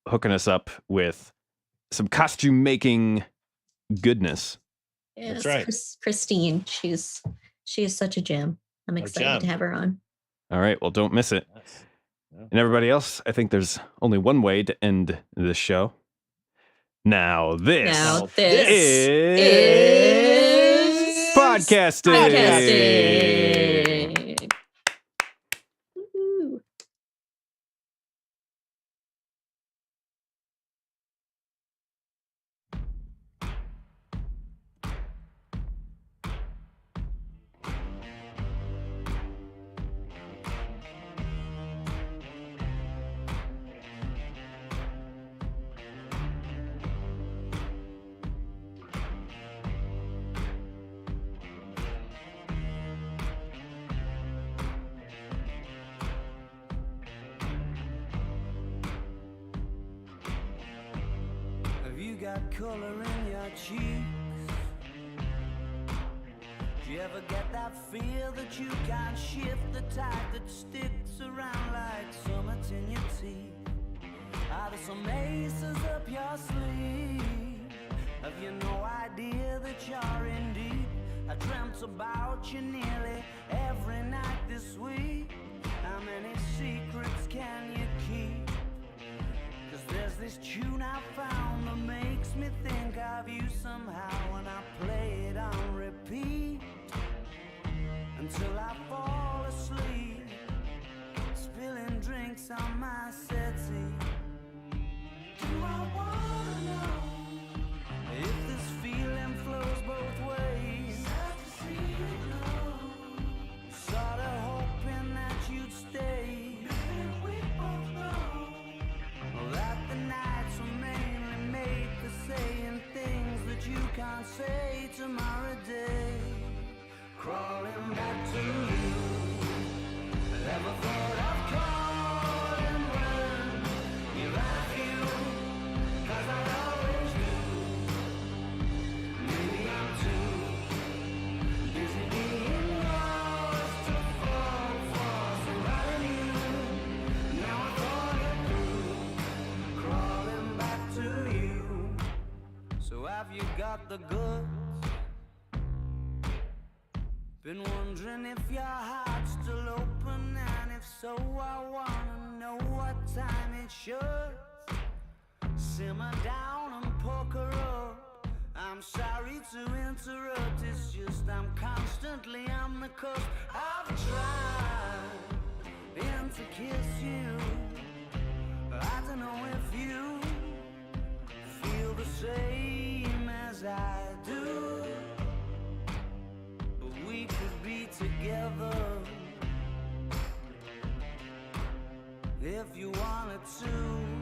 Speaker 2: hooking us up with some costume making goodness.
Speaker 3: Yes,
Speaker 4: right.
Speaker 3: Christine. She is such a gem. I'm excited to have her on.
Speaker 2: All right. Well, don't miss it.
Speaker 4: Yes. Yeah.
Speaker 2: And everybody else, I think there's only one way to end this show. Now this is podcasting.
Speaker 3: Woohoo.
Speaker 1: Have you got color in your cheeks? Do you ever get that fear that you can't shift, the type that sticks around like summits in your teeth? Are there some aces up your sleeve? Have you no idea that you're in deep? I dreamt about you nearly every night this week. How many secrets can you keep? Cause there's this tune I found that makes me think of you somehow, and I play it on repeat until I fall asleep, spilling drinks on my settee. Do I wanna know if this feeling flows both ways? Sad to see you go. Sorta hoping that you'd stay. We both know that the nights were mainly made for saying things that you can't say tomorrow day. Crawling back to you. Never thought of calling when you're at you, 'cause I always do. Maybe I'm too busy being lost to fall for somebody new. Now I thought it through, crawling back to you. So have you got the goods? Been wondering if your heart's still open, and if so, I wanna know what time it should. Simmer down and poker up. I'm sorry to interrupt, it's just I'm constantly on the cusp. I've tried to kiss you. I don't know if you feel the same as I do. We could be together if you wanted to.